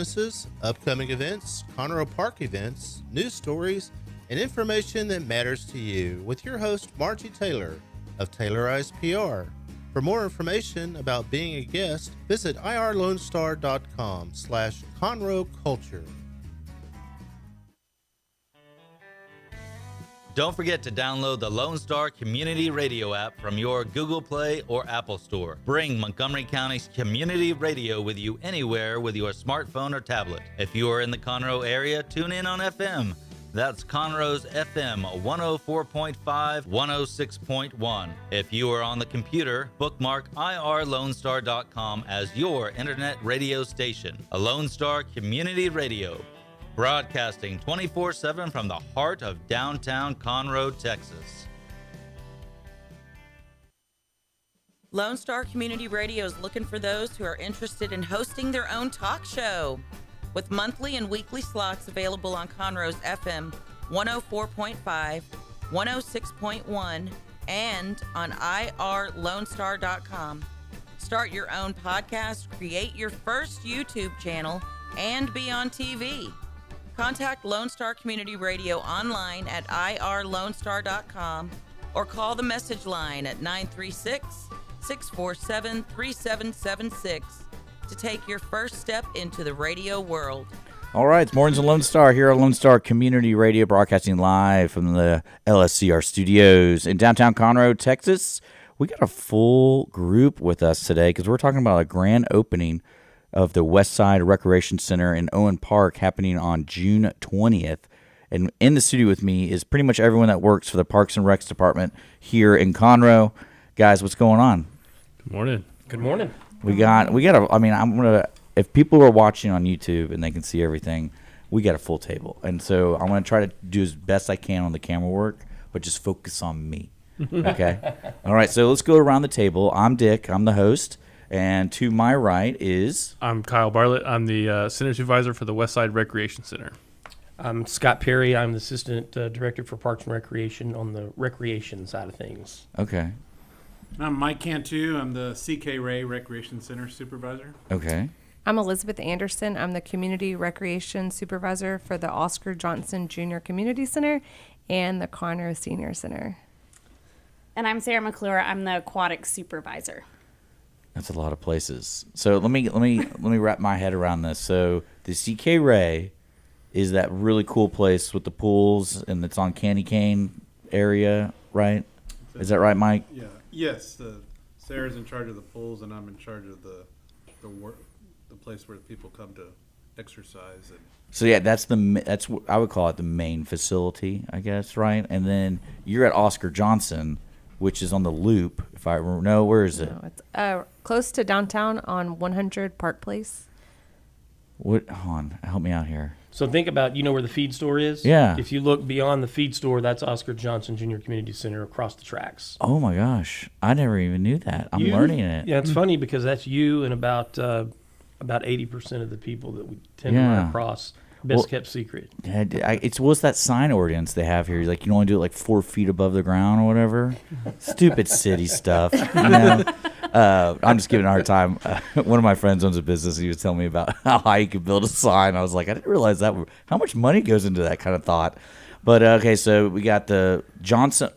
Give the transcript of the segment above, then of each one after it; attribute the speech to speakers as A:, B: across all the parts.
A: businesses, upcoming events, Conroe Park events, news stories, and information that matters to you with your host, Margie Taylor of Taylorized PR. For more information about being a guest, visit irlonestar.com/Conroe Culture.
B: Don't forget to download the Lone Star Community Radio app from your Google Play or Apple Store. Bring Montgomery County's community radio with you anywhere with your smartphone or tablet. If you are in the Conroe area, tune in on FM. That's Conroe's FM 104.5, 106.1. If you are on the computer, bookmark irlonestar.com as your internet radio station. A Lone Star Community Radio, broadcasting 24/7 from the heart of downtown Conroe, Texas.
C: Lone Star Community Radio is looking for those who are interested in hosting their own talk show. With monthly and weekly slots available on Conroe's FM 104.5, 106.1, and on irlonestar.com. Start your own podcast, create your first YouTube channel, and be on TV. Contact Lone Star Community Radio online at irlonestar.com or call the message line at 936-647-3776 to take your first step into the radio world.
D: All right, it's Mornings on Lone Star here on Lone Star Community Radio, broadcasting live from the LSCR studios in downtown Conroe, Texas. We got a full group with us today because we're talking about a grand opening of the Westside Recreation Center in Owen Park happening on June 20th. And in the studio with me is pretty much everyone that works for the Parks and Recs department here in Conroe. Guys, what's going on?
E: Good morning.
F: Good morning.
D: I'm gonna, if people are watching on YouTube and they can see everything, we got a full table. And so I'm gonna try to do as best I can on the camera work, but just focus on me. Okay? All right, so let's go around the table. I'm Dick, I'm the host, and to my right is...
E: I'm Kyle Bartlett. I'm the Center Supervisor for the Westside Recreation Center.
F: I'm Scott Perry. I'm the Assistant Director for Parks and Recreation on the recreation side of things.
D: Okay.
G: I'm Mike Cantu. I'm the C.K. Ray Recreation Center Supervisor.
D: Okay.
H: I'm Elizabeth Anderson. I'm the Community Recreation Supervisor for the Oscar Johnson Jr. Community Center and the Conroe Senior Center.
I: And I'm Sarah McClure. I'm the Aquatic Supervisor.
D: That's a lot of places. So let me wrap my head around this. So the C.K. Ray is that really cool place with the pools, and it's on Candy Cane area, right? Is that right, Mike?
G: Yeah. Yes. Sarah's in charge of the pools, and I'm in charge of the place where people come to exercise. And
D: so yeah, that's what I would call it, the main facility, I guess, right? And then you're at Oscar Johnson, which is on the Loop. If I know, where is it?
H: No, it's close to downtown on 100 Park Place.
D: What? Hold on, help me out here.
F: So think about, you know where the feed store is?
D: Yeah.
F: If you look beyond the feed store, that's Oscar Johnson Jr. Community Center across the tracks.
D: Oh my gosh, I never even knew that. I'm learning it.
F: Yeah, it's funny because that's you and about 80% of the people that we tend to run across. Best kept secret.
D: Yeah, what's that sign ordinance they have here? Like you can only do it like 4 feet above the ground or whatever. Stupid city stuff. You know? I'm just giving a hard time. One of my friends owns a business. He was telling me about how high you could build a sign. I was like, I didn't realize that. How much money goes into that kind of thought. But okay, so we got the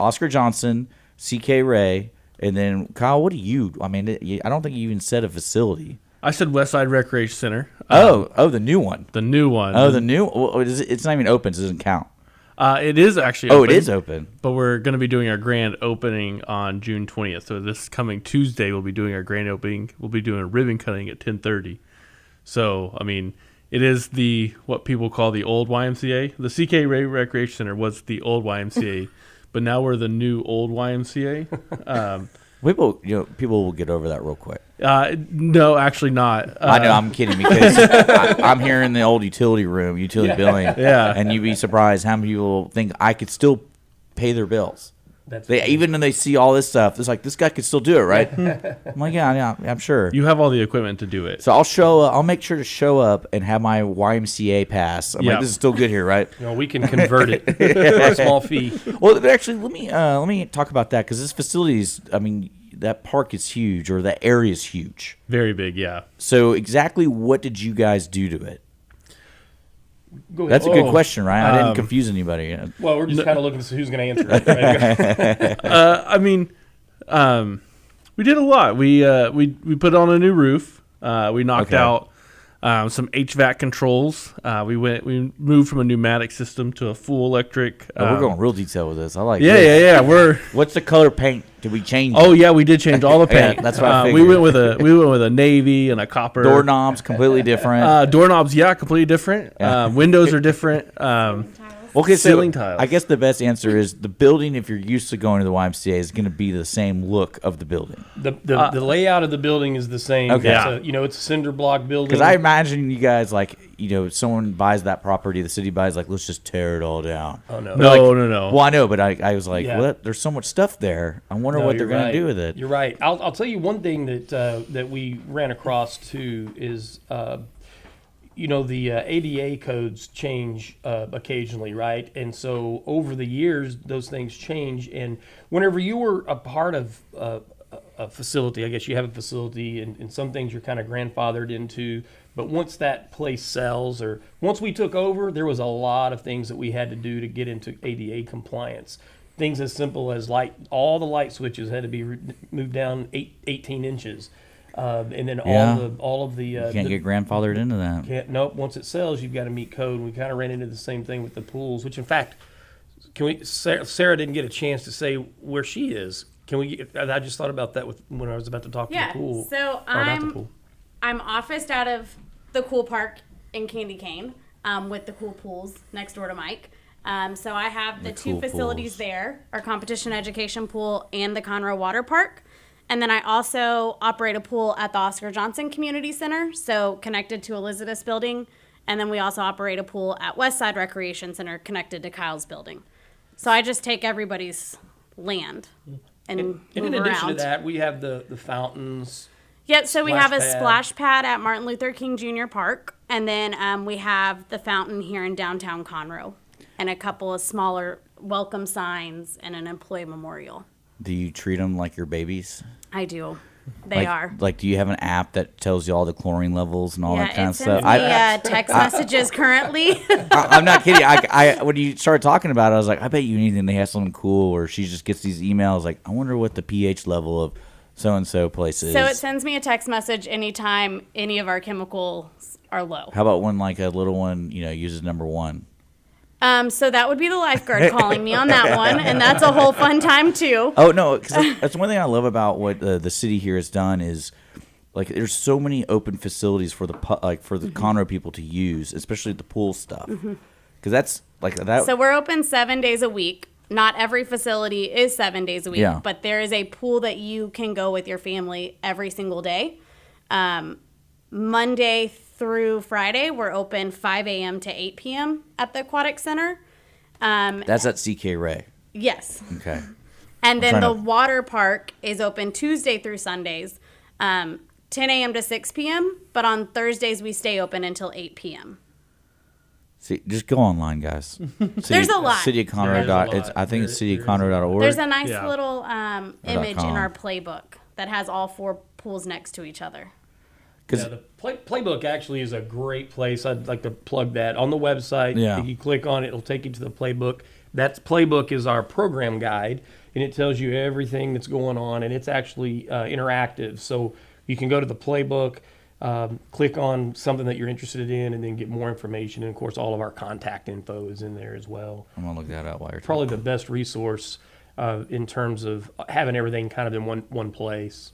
D: Oscar Johnson, C.K. Ray, and then Kyle. What do you? I mean, I don't think you even said a facility.
E: I said Westside Recreation Center.
D: The new one.
E: The new one.
D: Oh, the new. Well, it's not even open. So it doesn't count.
E: It is actually open.
D: Oh, it is open.
E: But we're going to be doing our grand opening on June 20th. So this coming Tuesday, we'll be doing our grand opening. We'll be doing a ribbon cutting at 10:30. So, I mean, it is what people call the old YMCA. The C.K. Ray Recreation Center was the old YMCA, but now we're the new old YMCA.
D: People will get over that real quick.
E: No, actually not.
D: I know, I'm kidding because I'm here in the old utility billing.
E: Yeah.
D: And you'd be surprised how many people think I could still pay their bills. Even when they see all this stuff, it's like, this guy could still do it, right? I'm like, yeah, I'm sure.
E: You have all the equipment to do it.
D: So I'll make sure to show up and have my YMCA pass. I'm like, this is still good here, right?
F: We can convert it for a small fee.
D: Well, actually, let me talk about that because this facility is, I mean, that park is huge, or that area is huge.
E: Very big, yeah.
D: So exactly what did you guys do to it?
F: Go ahead.
D: That's a good question, Ryan. I didn't confuse anybody yet.
F: Well, we're just kind of looking to see who's going to answer it. Right?
E: We did a lot. We put on a new roof. We knocked out some HVAC controls. We moved from a pneumatic system to a full electric.
D: We're going real detail with this. I like.
E: Yeah,
D: this.
E: yeah.
D: What's the color paint? Did we change?
E: Oh yeah, we did change all the paint.
D: That's what I
E: we
D: figured.
E: went with a navy and a copper.
D: Doorknobs completely different.
E: Doorknobs, completely different. Windows are different.
D: Okay,
E: ceiling
D: so
E: tiles.
D: I guess the best answer is the building, if you're used to going to the YMCA, is going to be the same look of the building.
F: The layout of the building is the same.
D: Okay.
F: It's a cinder block building.
D: Because I imagine you guys, someone buys that property, the city buys, let's just tear it all down.
F: Oh, no.
E: No.
D: Well, I know, but I was like, what? There's so much stuff there. I wonder what they're going to do with it.
F: You're right. I'll tell you one thing that we ran across, too, is... the ADA codes change occasionally, right? And so over the years, those things change. And whenever you were a part of a facility, I guess you have a facility, and some things you're kind of grandfathered into. But once that place sells, or once we took over, there was a lot of things that we had to do to get into ADA compliance. Things as simple as all the light switches had to be moved down 18 inches. And then all of the
D: you can't get grandfathered into that.
F: Nope. Once it sells, you've got to meet code. And we kind of ran into the same thing with the pools, which in fact, Sarah didn't get a chance to say where she is. I just thought about that when I was about to talk to the pool.
I: So I'm officed out of the Cool Park in Candy Cane with the Cool Pools next door to Mike. So I have the two facilities there, our competition education pool and the Conroe Water Park. And then I also operate a pool at the Oscar Johnson Community Center, so connected to Elizabeth's building. And then we also operate a pool at Westside Recreation Center connected to Kyle's building. So I just take everybody's land and move
F: in addition
I: around.
F: to that, we have the fountains.
I: Yep, so we have a
F: Splash pad.
I: splash pad at Martin Luther King Jr. Park. And then we have the fountain here in downtown Conroe. And a couple of smaller welcome signs and an employee memorial.
D: Do you treat them like your babies?
I: I do. They are.
D: Do you have an app that tells you all the chlorine levels and all that kind of
I: stuff?
D: stuff?
I: Text messages currently.
D: I'm not kidding. I when you started talking about it, I was like, I bet you anything they have something cool, or she just gets these emails like, I wonder what the pH level of so-and-so place is.
I: So it sends me a text message anytime any of our chemicals are low.
D: How about when a little one, uses number 1?
I: So that would be the lifeguard calling me on that one, and that's a whole fun time too.
D: Oh no, because that's one thing I love about what the city here has done is, there's so many open facilities for the Conroe people to use, especially the pool stuff. Because that's that.
I: So we're open 7 days a week. Not every facility is 7 days a week, but there is a pool that you can go with your family every single day. Monday through Friday, we're open 5 a.m. to 8 p.m. at the Aquatic Center.
D: That's at CK Ray.
I: Yes.
D: Okay.
I: And then the water park is open Tuesday through Sundays, 10 a.m. to 6 p.m., but on Thursdays we stay open until 8 p.m.
D: See, just go online, guys.
I: There's a lot.
D: City of Conroe. I think it's cityofconroe.org.
I: There's a nice little image in our playbook that has all 4 pools next to each other.
F: The playbook actually is a great place. I'd like to plug that on the website. If you click on it, it'll take you to the playbook. That playbook is our program guide, and it tells you everything that's going on, and it's actually interactive. So you can go to the playbook, click on something that you're interested in, and then get more information. And of course, all of our contact info is in there as well.
D: I'm gonna look that up while you're
F: probably the best resource in terms of having everything kind of in one place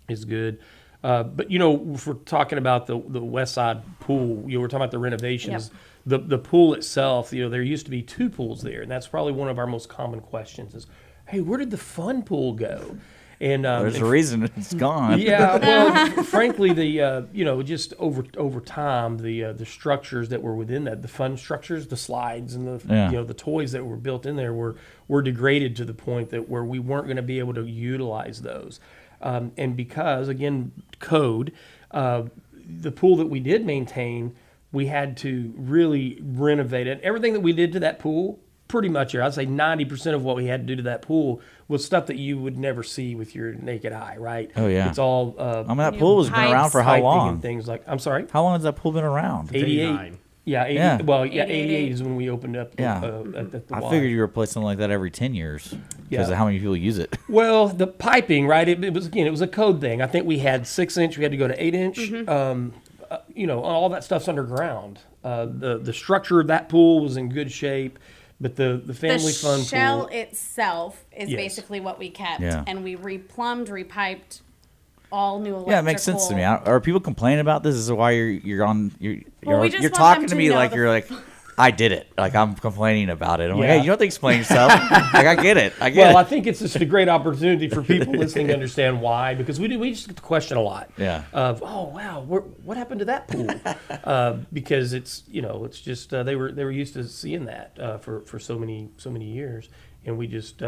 F: is good. But if we're talking about the Westside pool, we're talking about the renovations. Yep. The pool itself, there used to be 2 pools there, and that's probably one of our most common questions: is, hey, where did the fun pool go? And
D: there's a reason it's gone.
F: Yeah, well, frankly, just over time, the structures that were within that, the fun structures, the slides, and the toys that were built in there were degraded to the point that where we weren't going to be able to utilize those. And because, again, code, the pool that we did maintain, we had to really renovate it. Everything that we did to that pool, pretty much, I'd say 90% of what we had to do to that pool was stuff that you would never see with your naked eye, right?
D: Oh, yeah.
F: It's all...
D: that pool has been around for how long?
F: And things like... I'm sorry?
D: How long has that pool been around?
F: 88. Yeah, 80,
D: Yeah.
F: well, yeah,
I: 88.
F: 88 is when we opened up
D: Yeah.
F: at the
D: I
F: Y.
D: figured you replace something like that every 10 years because
F: Yeah.
D: of how many people use it.
F: Well, the piping, right? It was a code thing. I think we had 6-inch. We had to go to 8-inch. All that stuff's underground. The structure of that pool was in good shape, but the family fun
I: The shell
F: pool.
I: itself is
F: Yes.
I: basically what we kept,
D: Yeah.
I: and we replumbed, repiped all new electrical.
D: Yeah, it makes sense to me. Are people complaining about this? Is why you're
I: Well, we just
D: you're
I: want
D: talking
I: them
D: to
I: to
D: me
I: know
D: like
I: the-
D: you're like, I did it. Like I'm complaining about it. I'm like,
F: Yeah.
D: hey, you don't have to explain yourself. Like I get it. I get
F: Well, I
D: it.
F: think it's just a great opportunity for people listening to understand why, because we just get the question a lot.
D: Yeah.
F: Of what happened to that pool? Because it's just they were used to seeing that for so many years, and we just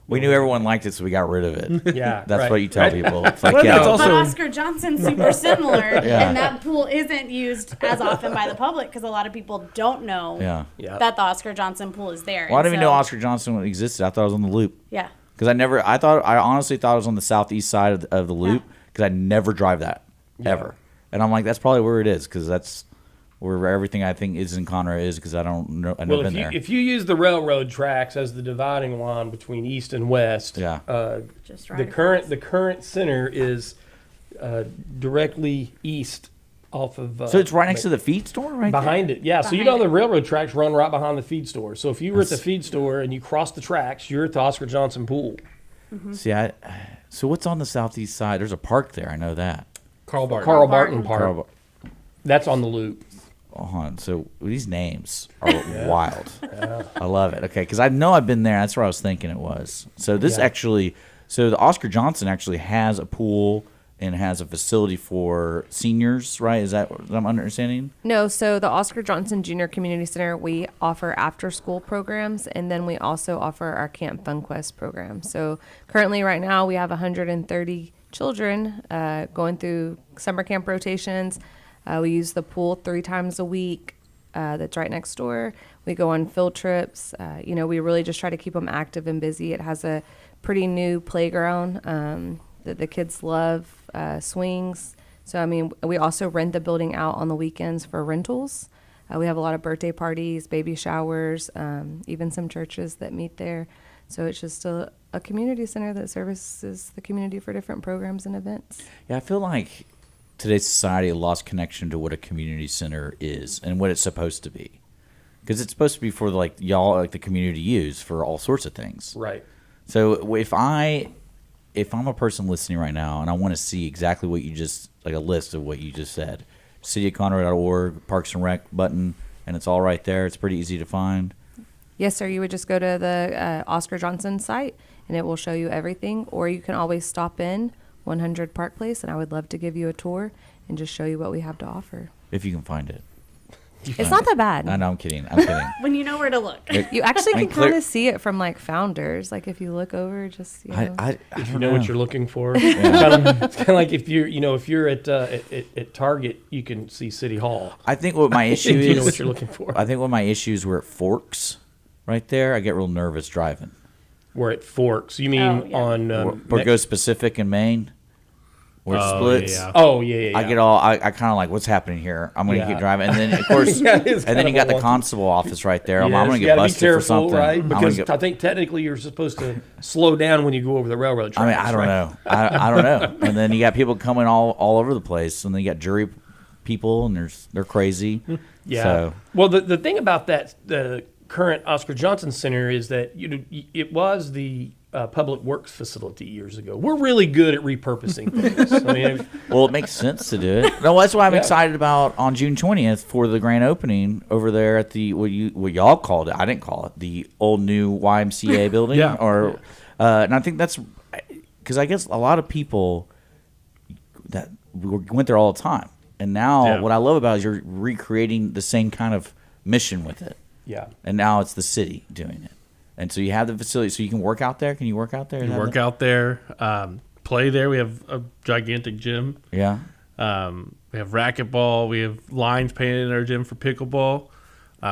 D: We knew everyone liked it, so we got rid of it.
F: Yeah,
D: That's
F: right.
D: what you tell people. It's like,
E: Well,
D: yeah,
E: that's also-
I: But Oscar Johnson's super similar,
D: Yeah.
I: and that pool isn't used as often by the public because a lot of people don't know
D: yeah.
F: Yeah.
I: that the Oscar Johnson pool is there.
D: Well, I
I: And
D: didn't even know
I: so-
D: Oscar Johnson existed. I thought it was on the Loop
I: Yeah.
D: because I honestly thought it was on the southeast side of the Loop because I never drive that ever, and I'm like, that's probably where it is because that's where everything I think is in Conroe is because I don't know. I've never
F: Well,
D: been there.
F: if you use the railroad tracks as the dividing line between east and west,
D: Yeah.
I: Just right
F: the
I: across.
F: current center is directly east off of.
D: So it's right next to the feed store, right
F: behind it. Yeah. So you
I: Behind
F: know
I: it.
F: the railroad tracks run right behind the feed store. So if you were at the feed store and you cross the tracks, you're at the Oscar Johnson pool.
D: there. See, so what's on the southeast side? There's a park there. I know that.
G: Carl Barton.
F: Carl Barton Park.
D: Carl-
F: That's on the loop.
D: Hold on. So these names are wild. I love it. Okay, because I know I've been there. That's where I was thinking it was. So this
F: Yeah.
D: so the Oscar Johnson actually has a pool and has a facility for seniors, right? Is that what I'm understanding?
H: No, so the Oscar Johnson Junior Community Center, we offer after-school programs, and then we also offer our Camp Fun Quest program. So currently, right now, we have 130 children going through summer camp rotations. We use the pool 3 times a week. That's right next door. We go on field trips. We really just try to keep them active and busy. It has a pretty new playground that the kids love, swings. So, I mean, we also rent the building out on the weekends for rentals. We have a lot of birthday parties, baby showers, even some churches that meet there. So it's just a community center that services the community for different programs and events.
D: Yeah, I feel like today's society lost connection to what a community center is and what it's supposed to be. Because it's supposed to be for the community use for all sorts of things.
F: Right.
D: So if I'm a person listening right now and I want to see exactly what you just, like a list of what you just said, cityofconroe.org, Parks and Rec button, and it's all right there. It's pretty easy to find.
H: Yes, sir. You would just go to the Oscar Johnson site, and it will show you everything. Or you can always stop in 100 Park Place, and I would love to give you a tour and just show you what we have to offer.
D: If you can find it.
H: It's not that bad.
D: I know, I'm kidding. I'm kidding.
I: When you know where to look.
H: You actually
D: I mean,
H: can kind of see it from like Founders. Like if you look over, just
D: I
F: If you
D: don't
F: know what you're looking for, it's kind of like if you're at Target, you can see City Hall.
D: I think what my issue
F: You know
D: is,
F: what you're looking for.
D: I think what my issues were at Forks, right there. I get real nervous driving.
F: We're at Forks. You mean
I: Oh, yeah.
F: on?
D: Or go Pacific in Maine, where it splits.
E: yeah.
F: Oh yeah.
D: I get all. I kind of like what's happening here. I'm gonna
F: Yeah.
D: keep driving, and then of course,
F: Yeah, it is
D: and then
F: kind
D: you
F: of
D: got
F: a
D: the
F: wonky-
D: constable office right there. I'm
F: Yes,
D: gonna
F: you
D: get
F: gotta
D: busted
F: be careful,
D: for something.
F: right?
D: I'm gonna
F: Because
D: get-
F: I think technically you're supposed to slow down when you go over the railroad tracks.
D: I mean, I don't
F: right?
D: know. I don't know. And then you got people coming all over the place, and then you got jury people, and they're crazy.
F: Yeah.
D: So,
F: Well, the thing about that the current Oscar Johnson Center is that it was the public works facility years ago. We're really good at repurposing things. I mean,
D: well, it makes sense to do it. No, that's why I'm excited about on June 20th for the grand opening over there at the what y'all called it. I didn't call it the old new YMCA building.
E: Yeah.
D: And I think that's because I guess a lot of people that went there all the time, and now
E: Yeah.
D: what I love about it is you're recreating the same kind of mission with it.
F: yeah.
D: And now it's the city doing it. And so you have the facility, so you can work out there. Can you work out there?
E: You work out there, play there. We have a gigantic gym.
D: Yeah.
E: We have racquetball. We have lines painted in our gym for pickleball.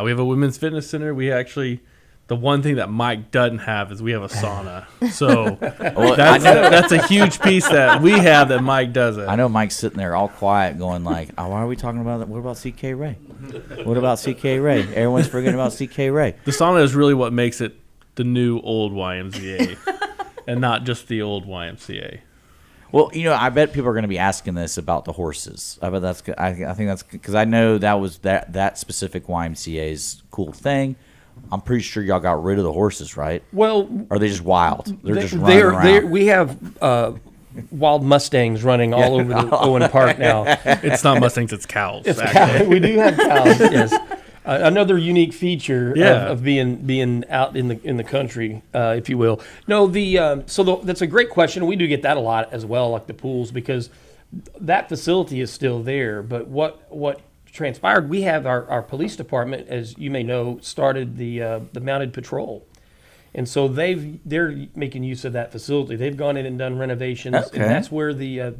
E: We have a women's fitness center. We actually, The one thing that Mike doesn't have is we have a sauna. So
D: Well,
E: that's a huge piece that we have that Mike doesn't.
D: I know Mike's sitting there all quiet going like, oh, why are we talking about that? What about CK Ray? What about CK Ray? Everyone's forgetting about CK Ray.
E: The sauna is really what makes it the new old YMCA and not just the old YMCA.
D: Well, I bet people are going to be asking this about the horses. I bet I think that's because I know that was that specific YMCA's cool thing. I'm pretty sure y'all got rid of the horses, right?
F: Well,
D: Or are they just wild? They're just running around.
F: we have wild Mustangs running all over the Owen Park now.
E: It's not Mustangs, it's cows.
F: It's
E: actually.
F: cow. We do have cows. Yes, another unique feature
E: Yeah.
F: of being out in the country, if you will. No, that's a great question. We do get that a lot as well, like the pools, because that facility is still there. But what transpired? We have our police department, as you may know, started the mounted patrol. And so they're making use of that facility. They've gone in and done renovations,
D: Okay.
F: and that's where the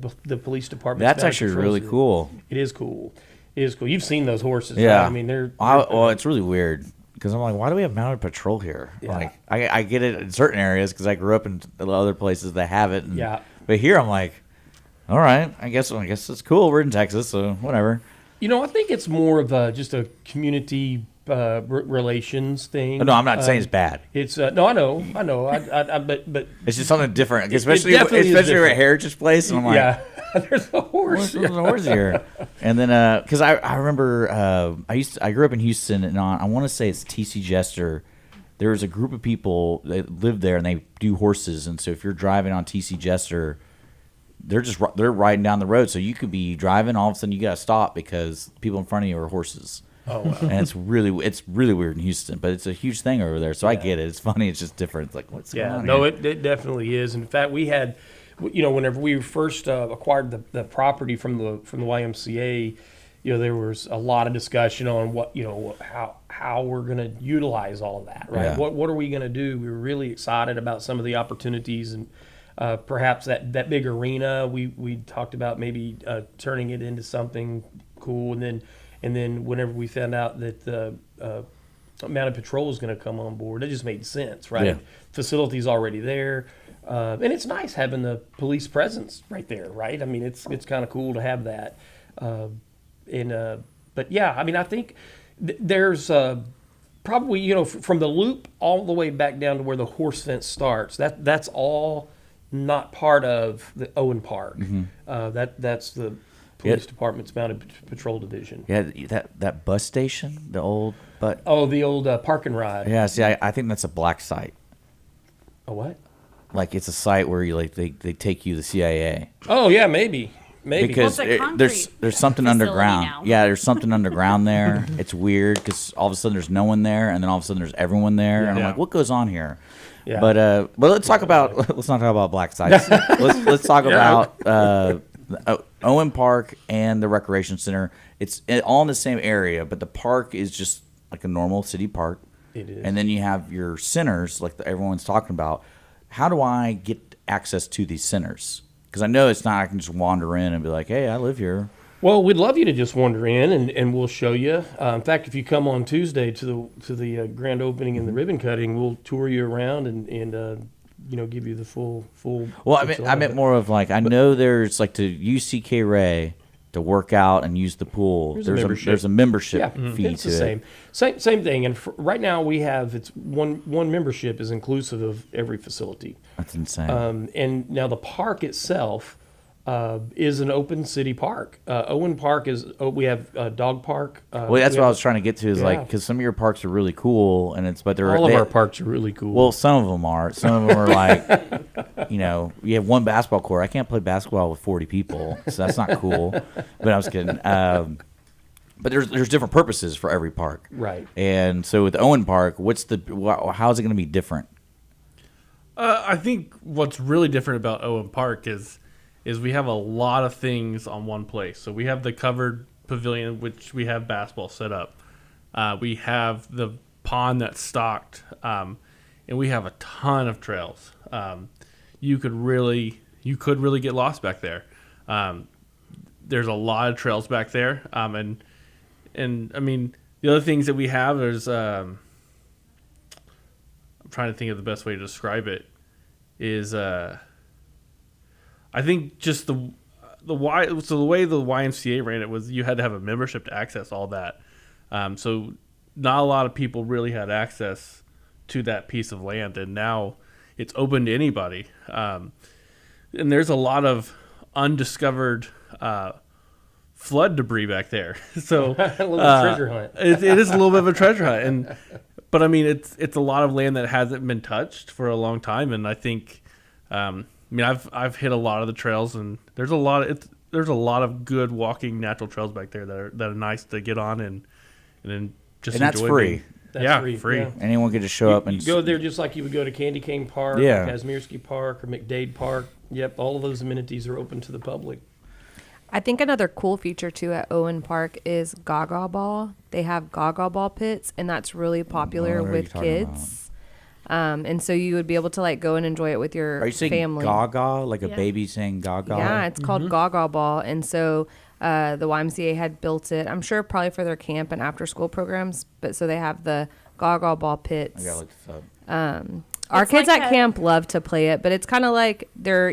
F: police department.
D: That's actually really cool.
F: It is cool. It is cool. You've seen those horses,
D: Yeah.
F: right? I mean, they're
D: Well, it's really weird because I'm like, why do we have mounted patrol here?
F: Yeah.
D: Like, I get it in certain areas because I grew up in other places that have it.
F: Yeah.
D: But here I'm like, all right, I guess it's cool. We're in Texas, so whatever.
F: I think it's more of just a community relations thing.
D: No, I'm not saying it's bad.
F: It's no, I know. But
D: It's just something different,
F: It
D: especially
F: definitely is
D: at a
F: different.
D: heritage place. And I'm like,
F: yeah, there's a horse.
D: There's a horse here. And then, because I remember, I grew up in Houston, and I want to say it's TC Jester. There was a group of people that live there, and they do horses. And so if you're driving on TC Jester, they're riding down the road. So you could be driving, all of a sudden you got to stop because people in front of you are horses.
F: Oh, wow.
D: And it's really weird in Houston, but it's a huge thing over there. So I get it. It's funny. It's just different. It's like, what's going on
F: no,
D: here?
F: it definitely is. In fact, we had, whenever we first acquired the property from the YMCA, there was a lot of discussion on what how we're going to utilize all of that, right?
D: Yeah.
F: What are we going to do? We were really excited about some of the opportunities and perhaps that big arena. We talked about maybe turning it into something cool, and then whenever we found out that the mounted patrol was going to come on board, it just made sense, right?
D: Yeah.
F: Facility's already there, and it's nice having the police presence right there, right? I mean, it's kind of cool to have that. But yeah, I mean, I think there's probably from the loop all the way back down to where the horse fence starts. That's all not part of the Owen Park. That's the police department's mounted patrol division.
D: Yeah, that bus station, the old
F: The old park and ride.
D: Yeah, see, I think that's a black site.
F: A what?
D: Like it's a site where you they take you to the CIA.
F: Oh yeah, maybe.
D: Because
I: Well, it's a
D: there's something
I: facility
D: underground.
I: now.
D: Yeah, there's something underground there. It's weird because all of a sudden there's no one there, and then all of a sudden there's everyone there, and I'm
F: Yeah.
D: like, what goes on here?
F: Yeah.
D: But let's not talk about black sites. let's talk about Owen Park and the recreation center. It's all in the same area, but the park is just like a normal city park.
F: It is.
D: And then you have your centers, like everyone's talking about. How do I get access to these centers? Because I know it's not I can just wander in and be like, hey, I live here.
F: Well, we'd love you to just wander in, and we'll show you. In fact, if you come on Tuesday to the grand opening and the ribbon cutting, we'll tour you around and give you the full.
D: Well, I meant more of like I know there's like to use CK Ray to work out and use the pool. There's a membership fee
F: it's
D: to
F: the
D: it.
F: same thing. And right now we have it's one membership is inclusive of every facility.
D: That's insane.
F: And now the park itself is an open city park. Owen Park we have a dog park.
D: Well, that's what I was trying to get to is like
F: Yeah.
D: because some of your parks are really cool and
F: all of our parks are really cool.
D: Well, some of them are. Some of them are like, you have one basketball court. I can't play basketball with 40 people, so that's not cool. But I was kidding. But there's different purposes for every park,
F: Right.
D: And so with Owen Park, how is it going to be different?
E: I think what's really different about Owen Park is we have a lot of things on one place. So we have the covered pavilion, which we have basketball set up. We have the pond that's stocked, and we have a ton of trails. You could really get lost back there. There's a lot of trails back there, and I mean the other things that we have is trying to think of the best way to describe it. Is I think just the way the YMCA ran it was you had to have a membership to access all that. So not a lot of people really had access to that piece of land, and now it's open to anybody. And there's a lot of undiscovered flood debris back there. So
F: A little treasure hunt.
E: it is a little bit of a treasure hunt, but I mean it's a lot of land that hasn't been touched for a long time, and I think I've hit a lot of the trails, and there's a lot of good walking natural trails back there that are nice to get on and then just
D: And that's
E: enjoy
D: free.
E: being-
F: That's
E: free.
F: yeah.
D: Anyone could just show up and
F: You go there just like you would go to Candy Cane Park,
D: Yeah.
F: Kazimierski Park, or McDade Park. Yep, all of those amenities are open to the public.
H: I think another cool feature too at Owen Park is Gaga Ball. They have Gaga Ball pits, and that's really popular
D: What are you
H: with
D: talking
H: kids. And so you would be able to like go and enjoy it with your
D: Are you saying
H: family.
D: Gaga, like a
I: Yeah.
D: baby saying Gaga?
H: Yeah, it's called Gaga Ball, and so the YMCA had built it. I'm sure probably for their camp and after school programs, but so they have the Gaga Ball
D: I
H: pits.
D: gotta look this up.
H: Our
I: It's
H: kids
I: like
H: at
I: a-
H: camp love to play it, but it's kind of like they're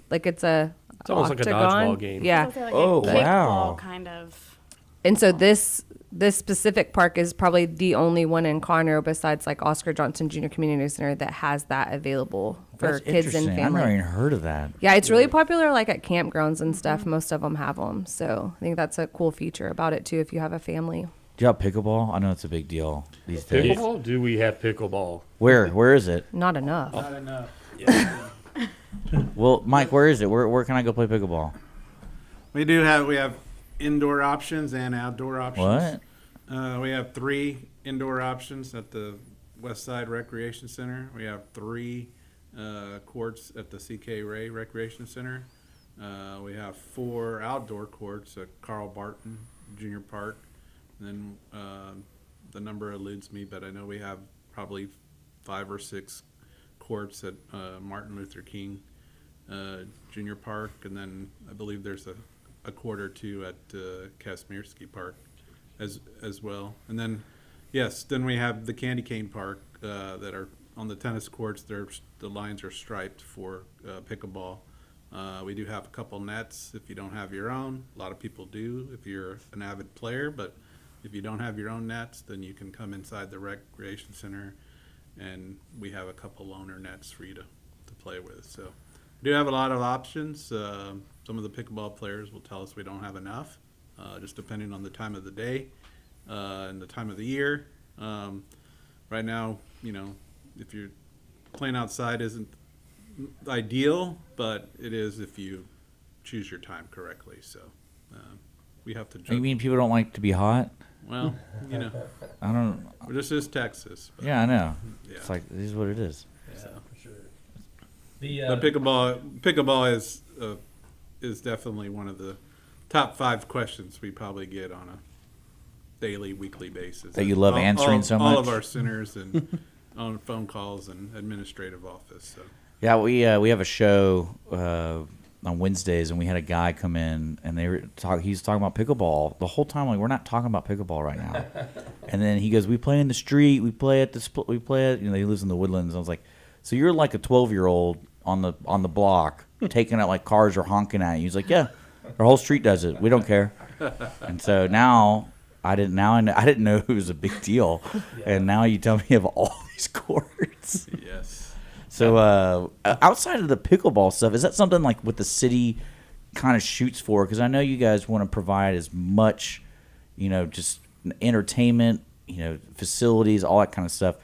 H: like it's a
F: It's almost like a
H: octagon.
F: dodgeball game.
H: Yeah,
I: It's like
D: Oh,
I: a kickball
D: wow.
I: kind of.
H: and so this specific park is probably the only one in Conroe besides like Oscar Johnson Junior Community Center that has that available for
D: That's
H: kids and
D: interesting. I've never
H: family.
D: even heard of that.
H: Yeah, it's really popular like at campgrounds and stuff. Most of them have them. So I think that's a cool feature about it too if you have a family.
D: Do you have pickleball? I know it's a big deal these days.
F: Pickleball? Do we have pickleball?
D: Where is it?
H: Not enough.
G: Not enough.
D: Well, Mike, where is it? Where can I go play pickleball?
G: We have indoor options and outdoor options.
D: What?
G: We have 3 indoor options at the Westside Recreation Center. We have 3 courts at the C.K. Ray Recreation Center. We have 4 outdoor courts at Carl Barton Junior Park. And then the number eludes me, but I know we have probably 5 or 6 courts at Martin Luther King Junior Park, and then I believe there's a court or 2 at Kazimierski Park as well. And then, yes, then we have the Candy Cane Park that are on the tennis courts. The lines are striped for pickleball. We do have a couple nets if you don't have your own. A lot of people do if you're an avid player, but if you don't have your own nets, then you can come inside the recreation center, and we have a couple loaner nets for you to play with. So we do have a lot of options. Some of the pickleball players will tell us we don't have enough, just depending on the time of the day and the time of the year. Right now, if you're playing outside isn't ideal, but it is if you choose your time correctly. So we have to
D: You
G: juggle.
D: mean people don't like to be hot?
G: Well,
D: I don't.
G: this is Texas. But,
D: Yeah, I know.
G: yeah.
D: It's like this is what it is.
G: But pickleball is definitely one of the top 5 questions we probably get on a daily, weekly basis.
D: That you love answering so
G: All of
D: much?
G: our centers and on phone calls and administrative office. So
D: Yeah, we have a show on Wednesdays, and we had a guy come in, and he's talking about pickleball the whole time. Like, we're not talking about pickleball right now. And then he goes, "We play in the street. We play at we play at." He lives in the Woodlands. I was like, "So you're like a 12-year-old on the block, taking out like cars are honking at you?" He's like, "Yeah, our whole street does it. We don't care." And so now I didn't know it was a big deal, and now you tell me you have all these courts.
G: yes.
D: So outside of the pickleball stuff, is that something like what the city kind of shoots for? Because I know you guys want to provide as much, just entertainment, facilities, all that kind of stuff.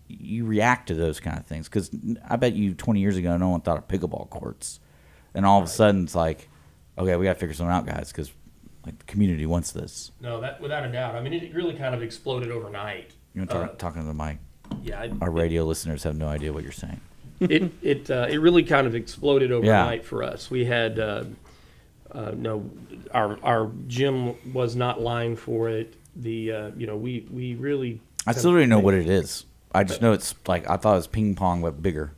D: You react to those kind of things because I bet you 20 years ago no one thought of pickleball courts, and all of a sudden it's like, okay, we got to figure something out, guys, because like the community wants this.
F: No, that without a doubt. I mean, it really kind of exploded overnight.
D: You want talking to the mic?
F: Yeah,
D: Our radio listeners have no idea what you're saying.
F: it really kind of exploded overnight for us. We had our gym was not lined for it. We really.
D: I still don't even know what it is. I just know it's like I thought it was ping pong but bigger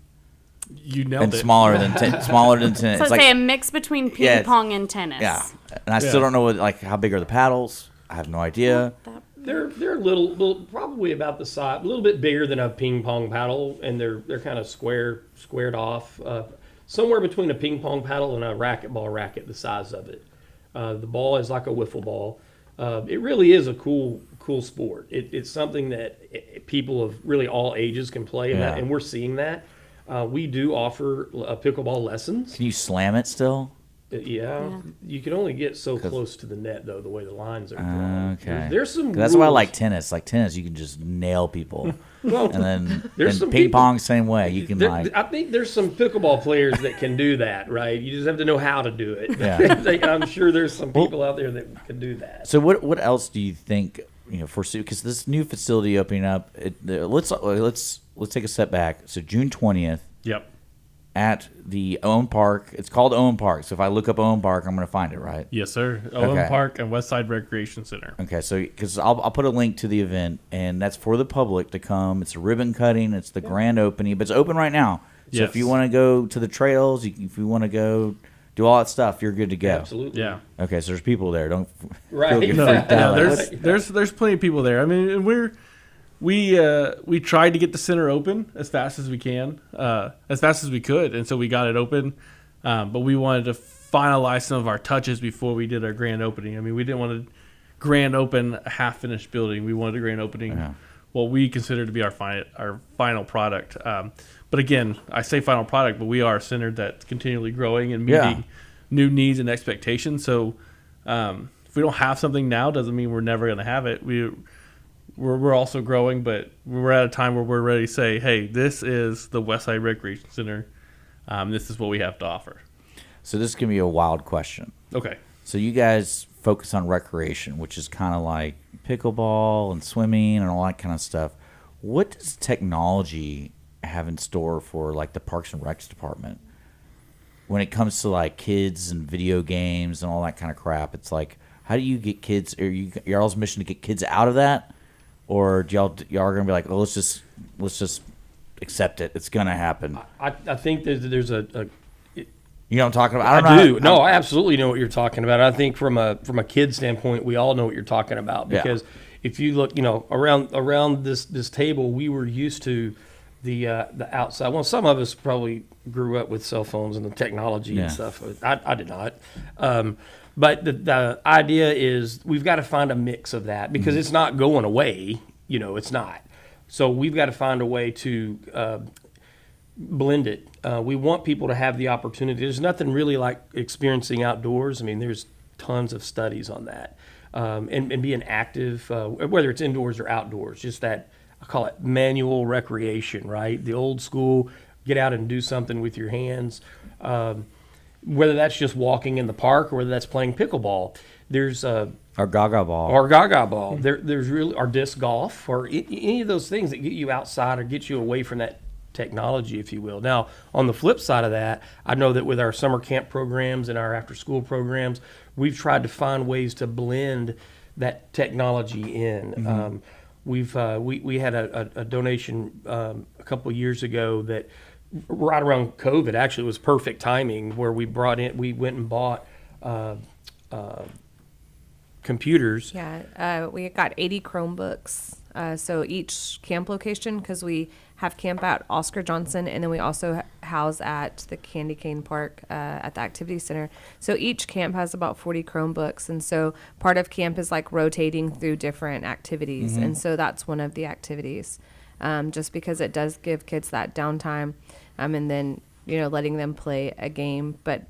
E: You nailed
D: and
E: it.
D: smaller than tennis.
I: So
D: It's
I: say
D: like
I: a mix between ping
D: Yeah,
I: pong and tennis.
D: yeah, and I still don't know how big are the paddles. I have no idea.
F: They're a little probably about the size, a little bit bigger than a ping pong paddle, and they're kind of squared off, somewhere between a ping pong paddle and a racquetball racket, the size of it. The ball is like a wiffle ball. It really is a cool sport. It's something that people of really all ages can play, and we're seeing that. We do offer pickleball lessons.
D: Can you slam it still?
F: Yeah, you can only get so close to the net, though, the way the lines are drawn.
D: Okay.
F: There's some
D: That's
F: rules.
D: why I like tennis. Like tennis, you can just nail people.
F: Well,
D: And then
F: there's
D: and
F: some
D: ping
F: people-
D: pong, same way. You can
F: I think there's some pickleball players that can do that, right? You just have to know how to do it.
D: Yeah.
F: I'm sure there's some people out there that can do that.
D: So what else do you think, foresee? Because this new facility opening up, let's take a step back. So June 20th.
E: Yep.
D: At the Owen Park. It's called Owen Park. So if I look up Owen Park, I'm going to find it, right?
E: Yes, sir. Owen
D: Okay.
E: Park and Westside Recreation Center.
D: Okay, so because I'll put a link to the event, and that's for the public to come. It's a ribbon cutting. It's the grand opening, but it's open right now. So
E: Yes.
D: if you want to go to the trails, if you want to go do all that stuff, you're good to go.
F: Absolutely.
E: Yeah.
D: Okay, so there's people there. Don't
F: Right.
D: get
F: No,
D: freaked out.
E: There's plenty of people there. I mean, we tried to get the center open as fast as we can, as fast as we could, and so we got it open. But we wanted to finalize some of our touches before we did our grand opening. I mean, we didn't want to grand open a half-finished building. We wanted a grand opening, what we consider to be our final product. But again, I say final product, but we are a center that's continually growing and meeting new needs and expectations. So if we don't have something now, doesn't mean we're never going to have it. We're also growing, but we're at a time where we're ready to say, hey, this is the Westside Recreation Center. This is what we have to offer.
D: So this is going to be a wild question.
E: Okay.
D: So you guys focus on recreation, which is kind of like pickleball and swimming and all that kind of stuff. What does technology have in store for like the Parks and Recs department when it comes to like kids and video games and all that kind of crap? It's like, how do you get kids? Are y'all's mission to get kids out of that? Or y'all are gonna be like, let's just accept it. It's gonna happen.
F: I think there's a
D: You know what I'm talking about?
F: I do. No, I absolutely know what you're talking about. I think from a kid standpoint, we all know what you're talking about, because if you look, around this table, we were used to the outside. Well, some of us probably grew up with cell phones and the technology and stuff. I did not. But the idea is we've got to find a mix of that, because it's not going away. It's not. So we've got to find a way to blend it. We want people to have the opportunity. There's nothing really like experiencing outdoors. I mean, there's tons of studies on that. And being active, whether it's indoors or outdoors, just that, I call it manual recreation, right? The old school, get out and do something with your hands. Whether that's just walking in the park or whether that's playing pickleball. There's
D: Or Gaga ball.
F: Or Gaga ball. There's really, or disc golf, or any of those things that get you outside or get you away from that technology, if you will. Now, on the flip side of that, I know that with our summer camp programs and our after-school programs, we've tried to find ways to blend that technology in.
D: Mm-hmm.
F: We had a donation a couple of years ago that right around COVID, actually, it was perfect timing, where we went and bought computers.
H: Yeah, we got 80 Chromebooks. So each camp location, because we have camp at Oscar Johnson, and then we also house at the Candy Cane Park at the Activity Center. So each camp has about 40 Chromebooks, and so part of camp is like rotating through different activities, and so that's one of the activities, just because it does give kids that downtime, and then letting them play a game, but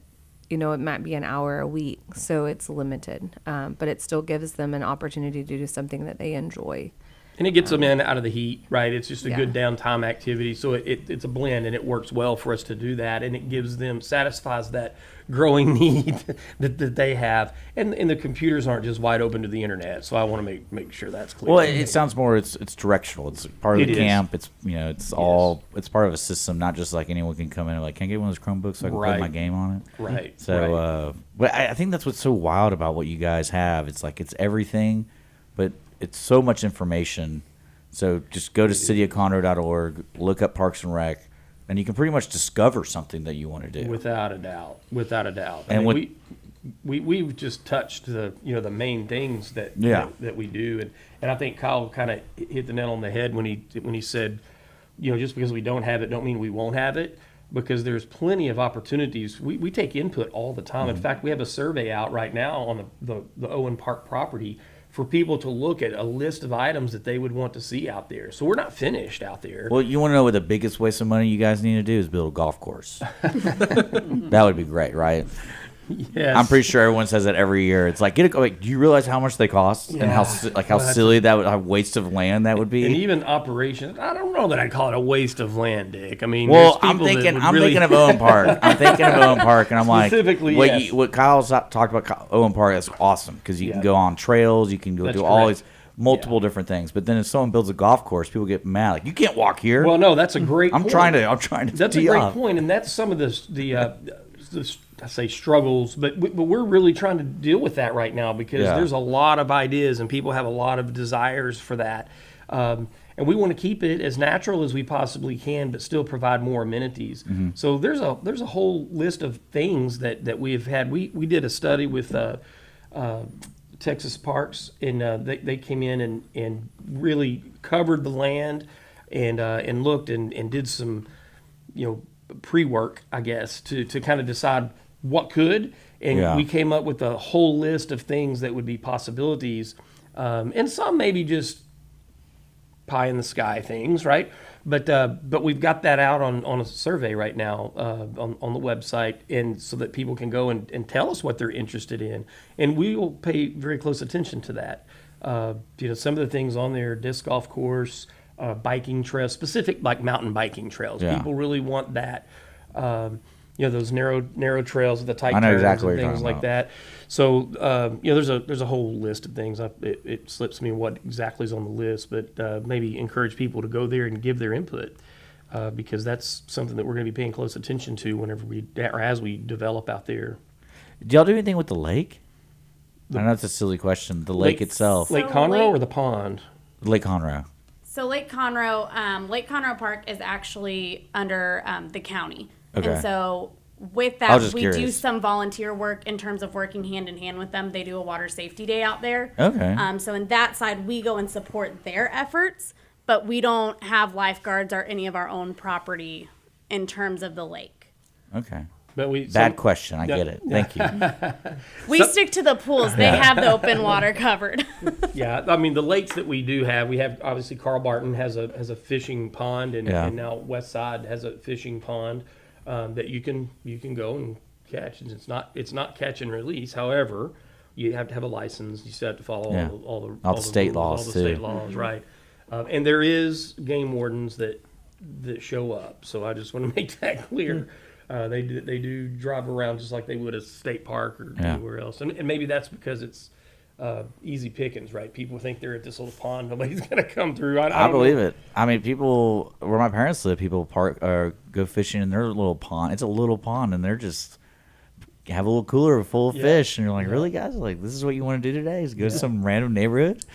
H: it might be an hour a week, so it's limited, but it still gives them an opportunity to do something that they enjoy.
F: And it gets them in out of the heat, right? It's just a good downtime activity. So it's a blend, and it works well for us to do that. And it satisfies that growing need that they have. And the computers aren't just wide open to the internet. So I want to make sure that's clear.
D: Well, it sounds more, it's directional. It's part of the camp. It's, it's all, it's part of a system, not just like anyone can come in and like, can I get one of those Chromebooks so I can play my game on it?
F: Right.
D: So, but I think that's what's so wild about what you guys have. It's like, it's everything, but it's so much information. So just go to cityofconroe.org, look up Parks and Rec, and you can pretty much discover something that you want to do.
F: Without a doubt.
D: And
F: we've just touched the main things that we do, and I think Kyle kind of hit the nail on the head when he said, just because we don't have it, don't mean we won't have it, because there's plenty of opportunities. We take input all the time. In fact, we have a survey out right now on the Owen Park property for people to look at a list of items that they would want to see out there. So we're not finished out there.
D: Well, you want to know what the biggest waste of money you guys need to do is build a golf course. That would be great, right?
F: Yes.
D: I'm pretty sure everyone says that every year. It's like, do you realize how much they cost and how silly that would, how waste of land that would be?
F: And even operations. I don't know that I'd call it a waste of land, Dick. I mean,
D: I'm thinking of Owen Park. I'm thinking of Owen Park, and I'm like, what Kyle's talked about Owen Park, that's awesome because you can go on trails, you can go do all these multiple different things. But then if someone builds a golf course, people get mad. Like, you can't walk here.
F: Well, no, that's a great point.
D: I'm trying to.
F: That's a great point, and that's some of the I say struggles, but we're really trying to deal with that right now because there's a lot of ideas and people have a lot of desires for that. And we want to keep it as natural as we possibly can, but still provide more amenities. Mm-hmm. So there's a whole list of things that we've had. We did a study with Texas Parks, and they came in and really covered the land and looked and did some pre-work, I guess, to kind of decide what could, and we came up with a whole list of things that would be possibilities, and some maybe just pie in the sky things, right? But we've got that out on a survey right now on the website, and so that people can go and tell us what they're interested in, and we will pay very close attention to that. Some of the things on there: disc golf course, biking trails, specific like mountain biking trails. People really want that. Those narrow trails with the tight turns and things like that. So there's a whole list of things. It slips me what exactly is on the list, but maybe encourage people to go there and give their input because that's something that we're going to be paying close attention to as we develop out there.
D: Do y'all do anything with the lake? I know it's a silly question. The lake itself.
F: Lake Conroe or the pond?
D: Lake Conroe.
I: So Lake Conroe Park is actually under the county.
D: Okay.
I: And so with that, we do some volunteer work in terms of working hand in hand with them. They do a water safety day out there.
D: Okay.
I: So in that side, we go and support their efforts, but we don't have lifeguards or any of our own property in terms of the lake.
D: Okay. Bad question. I get it. Thank you.
I: We stick to the pools. They have the open water covered.
F: Yeah, I mean the lakes that we do have, we have obviously Carl Barton has a fishing pond, and now Westside has a fishing pond that you can go and catch. And it's not catch and release. However, you have to have a license. You still have to follow all the state laws. All the state laws, right? And there is game wardens that show up. So I just want to make that clear. They do drive around just like they would a state park or anywhere else. And maybe that's because it's easy pickings, right? People think they're at this little pond. Nobody's going to come through. I
D: believe it. I mean, people, where my parents live, people park or go fishing in their little pond. It's a little pond, and they're just have a little cooler full of fish. And you're like, really, guys? Like, this is what you want to do today is go to some random neighborhood?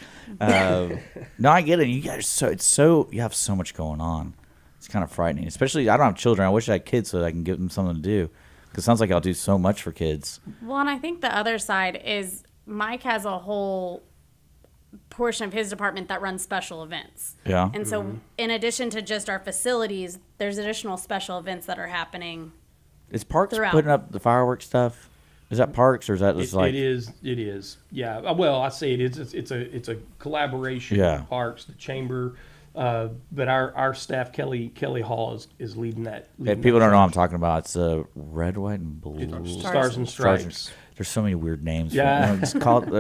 D: No, I get it. You guys you have so much going on. It's kind of frightening, especially I don't have children. I wish I had kids so that I can give them something to do. Because it sounds like I'll do so much for kids.
I: Well, and I think the other side is Mike has a whole portion of his department that runs special events.
D: Yeah.
I: And so in addition to just our facilities, there's additional special events that are happening.
D: Is Parks putting up the fireworks stuff? Is that Parks or is that just
F: It is. Yeah. Well, I say it is. It's a collaboration with Parks, the chamber. But our staff, Kelly Hall, is leading that.
D: People don't know what I'm talking about. It's red, white, and blue.
F: Stars and Stripes.
D: There's so many weird names.
F: Yeah.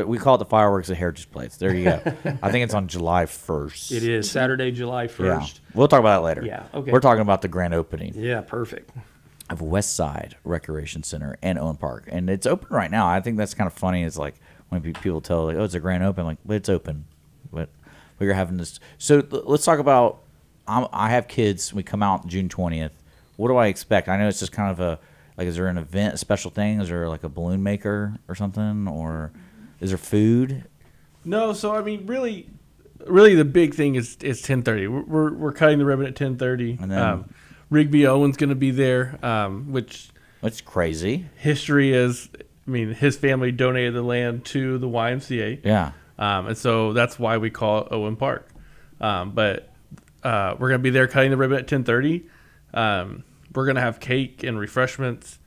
D: We call it the fireworks of Heritage Plates. There you go. I think it's on July 1st.
F: It is Saturday, July 1st.
D: Yeah. We'll talk about that later.
F: Yeah. Okay.
D: We're talking about the grand opening.
F: Yeah. Perfect.
D: Of Westside Recreation Center and Owen Park, and it's open right now. I think that's kind of funny. It's like when people tell like, "Oh, it's a grand open," like, but it's open. But you're having this. So let's talk about. I have kids. We come out June 20th. What do I expect? I know it's just kind of is there an event, a special thing? Is there like a balloon maker or something, or is there food?
E: No. So I mean, really, the big thing is 10:30. We're cutting the ribbon at 10:30.
D: And then
E: Rigby Owen's going to be there, which
D: crazy.
E: History is his family donated the land to the YMCA.
D: Yeah.
E: And so that's why we call it Owen Park. But we're going to be there cutting the ribbon at 10:30. We're going to have cake and refreshments,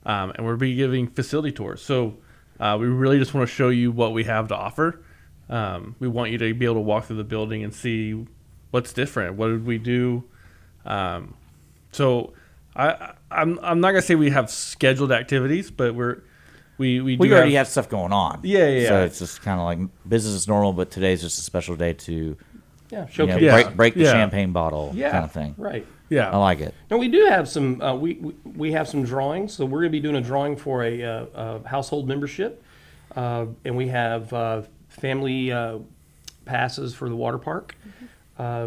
E: and we'll be giving facility tours. So we really just want to show you what we have to offer. We want you to be able to walk through the building and see what's different. What did we do? So I'm not going to say we have scheduled activities, but we
D: already have stuff going on.
E: Yeah.
D: So it's just kind of like business is normal, but today's just a special day to
F: showcase.
D: break the champagne bottle kind of thing.
F: Right.
E: Yeah,
D: I like it.
F: Now we do have some. We have some drawings. So we're going to be doing a drawing for a household membership, and we have family passes for the water park.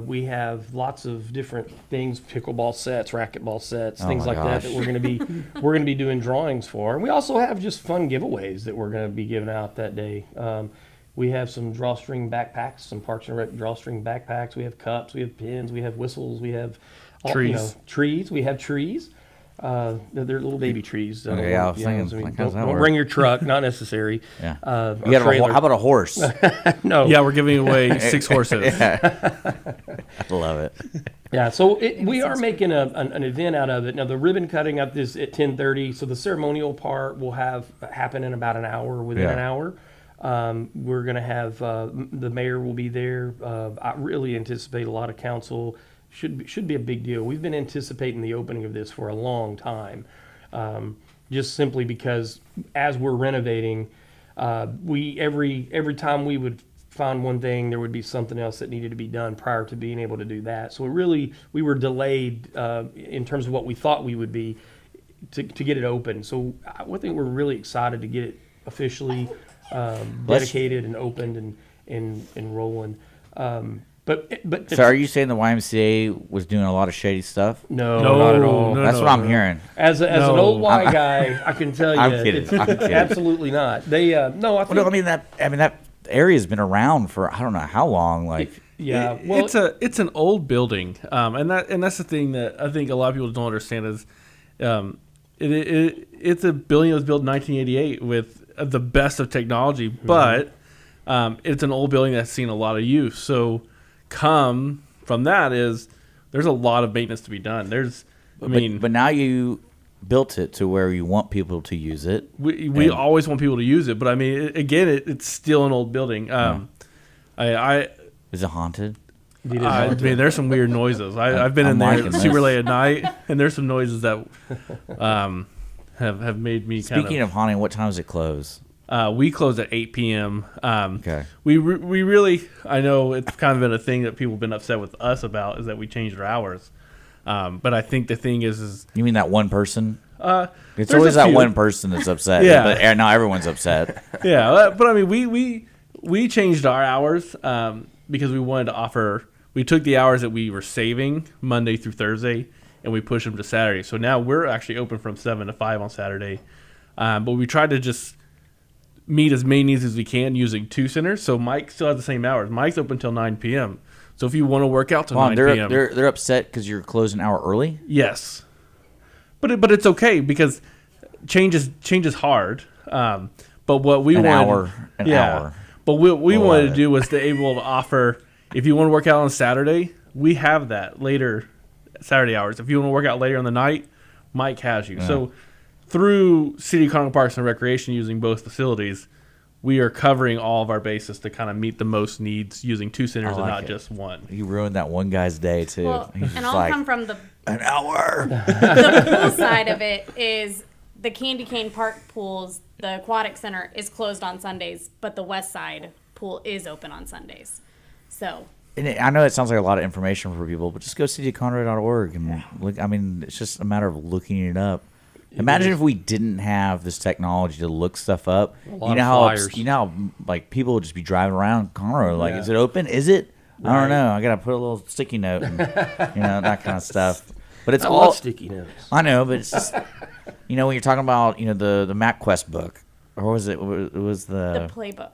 F: We have lots of different things: pickleball sets, racquetball sets, things like that we're going to be doing drawings for. And we also have just fun giveaways that we're going to be giving out that day. We have some drawstring backpacks, some Parks and Rec drawstring backpacks. We have cups, we have pins, we have whistles, we have trees. We have trees. They're little baby trees.
D: Okay, I was thinking,
F: don't bring your truck, not necessary.
D: Yeah. How about a horse?
F: No.
E: Yeah, we're giving away 6 horses.
D: Love it.
F: Yeah, so we are making an event out of it. Now, the ribbon cutting up is at 10:30, so the ceremonial part will happen in about an hour, within an hour. We're going to have, the mayor will be there. I really anticipate a lot of council. Should be a big deal. We've been anticipating the opening of this for a long time, just simply because as we're renovating, every time we would find one thing, there would be something else that needed to be done prior to being able to do that. So we were delayed in terms of what we thought we would be to get it open. So I think we're really excited to get it officially dedicated and opened and rolling. But
D: so are you saying the YMCA was doing a lot of shady stuff?
F: No, not at all.
D: That's what I'm hearing.
F: As an old Y guy, I can tell you,
D: I'm kidding.
F: Absolutely not. They
D: that area's been around for I don't know how long. Like,
E: it's an old building, and that's the thing that I think a lot of people don't understand is, it's a building that was built in 1988 with the best of technology, but it's an old building that's seen a lot of use. So come from that is there's a lot of maintenance to be done. But
D: now you built it to where you want people to use it.
E: We always want people to use it, but it's still an old building.
D: Is it haunted?
E: There's some weird noises. I've been in there super late at night, and there's some noises that have made me.
D: Speaking of haunting, what time does it close?
E: We close at 8 p.m.
D: Okay.
E: We really, I know it's kind of been a thing that people have been upset with us about is that we changed our hours. But I think the thing is
D: you mean that one person? It's
E: there's
D: always
E: a
D: that
E: few.
D: one person that's upset.
E: Yeah.
D: But now everyone's upset.
E: Yeah, but we changed our hours because we wanted to offer. We took the hours that we were saving Monday through Thursday, and we pushed them to Saturday. So now we're actually open from 7 to 5 on Saturday. But we tried to just meet as many needs as we can using 2 centers. So Mike still has the same hours. Mike's open until 9 p.m. So if you want to work out till 9 p.m.
D: They're upset because you're closing an hour early?
E: Yes. But it's okay because change is hard. But what we wanted...
D: An hour.
E: But what we wanted to do was to able to offer... If you want to work out on Saturday, we have that later Saturday hours. If you want to work out later in the night, Mike has you. Yeah. So through City of Conroe Parks and Recreation using both facilities, we are covering all of our bases to kind of meet the most needs using 2 centers and not just one.
D: You ruined that one guy's day too.
I: Well, and I'll come from
D: an hour.
I: The pool side of it is the Candy Cane Park pools. The aquatic center is closed on Sundays, but the Westside pool is open on Sundays. So.
D: And I know it sounds like a lot of information for people, but just go cityofconroe.org and look. I mean, it's just a matter of looking it up. Imagine if we didn't have this technology to look stuff up. You know how like people would just be driving around Conroe, like, is it open? Is it? Right. I don't know. I gotta put a little sticky note and that kind of stuff. But it's all
F: sticky notes.
D: I know, but it's just when you're talking about the MapQuest book. Or was it? It was
I: the playbook.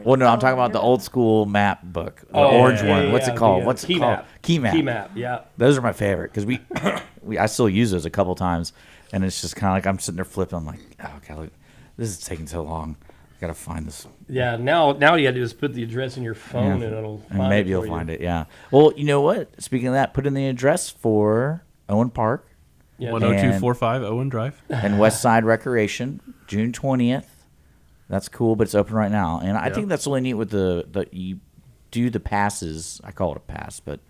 D: Well, no, I'm talking about the old school map book, the orange one. What's it called? What's it called? Key map.
F: Key map. Yeah.
D: Those are my favorite because I still use those a couple times, and it's just kind of like I'm sitting there flipping. I'm like, oh god, This is taking so long. I gotta find this.
F: Yeah, now you got to just put the address in your phone and it'll
D: And
F: find
D: maybe
F: it
D: you'll
F: for
D: find
F: you.
D: it. Yeah. Well, you know what? Speaking of that, put in the address for Owen Park
F: Yeah.
E: 10245 Owen Drive.
D: and Westside Recreation, June 20th. That's cool, but it's open right now. And I think that's really neat with the you do the passes. I call it a pass, but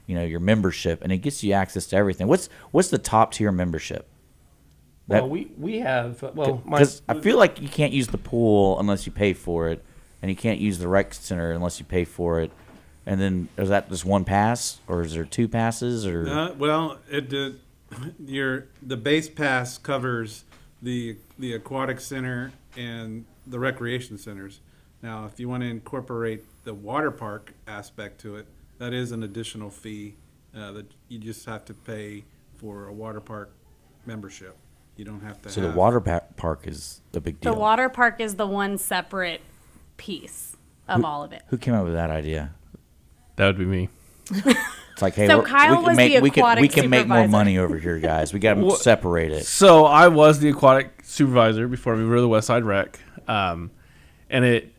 D: your membership, and it gets you access to everything. What's the top tier membership?
F: Well, we have
D: Because I feel like you can't use the pool unless you pay for it, and you can't use the rec center unless you pay for it. And then is that just one pass, or is there two passes, or?
G: The base pass covers the aquatic center and the recreation centers. Now, if you want to incorporate the water park aspect to it, that is an additional fee that you just have to pay for a water park membership. You don't have to.
D: So the water park is a big deal.
I: The water park is the one separate piece of all of it.
D: Who came up with that idea?
E: That would be me.
D: It's like, hey,
I: So Kyle was the
D: we can make more
I: supervisor.
D: money over here, guys. We got to separate it.
E: So I was the aquatic supervisor before we were the Westside Rec, and it,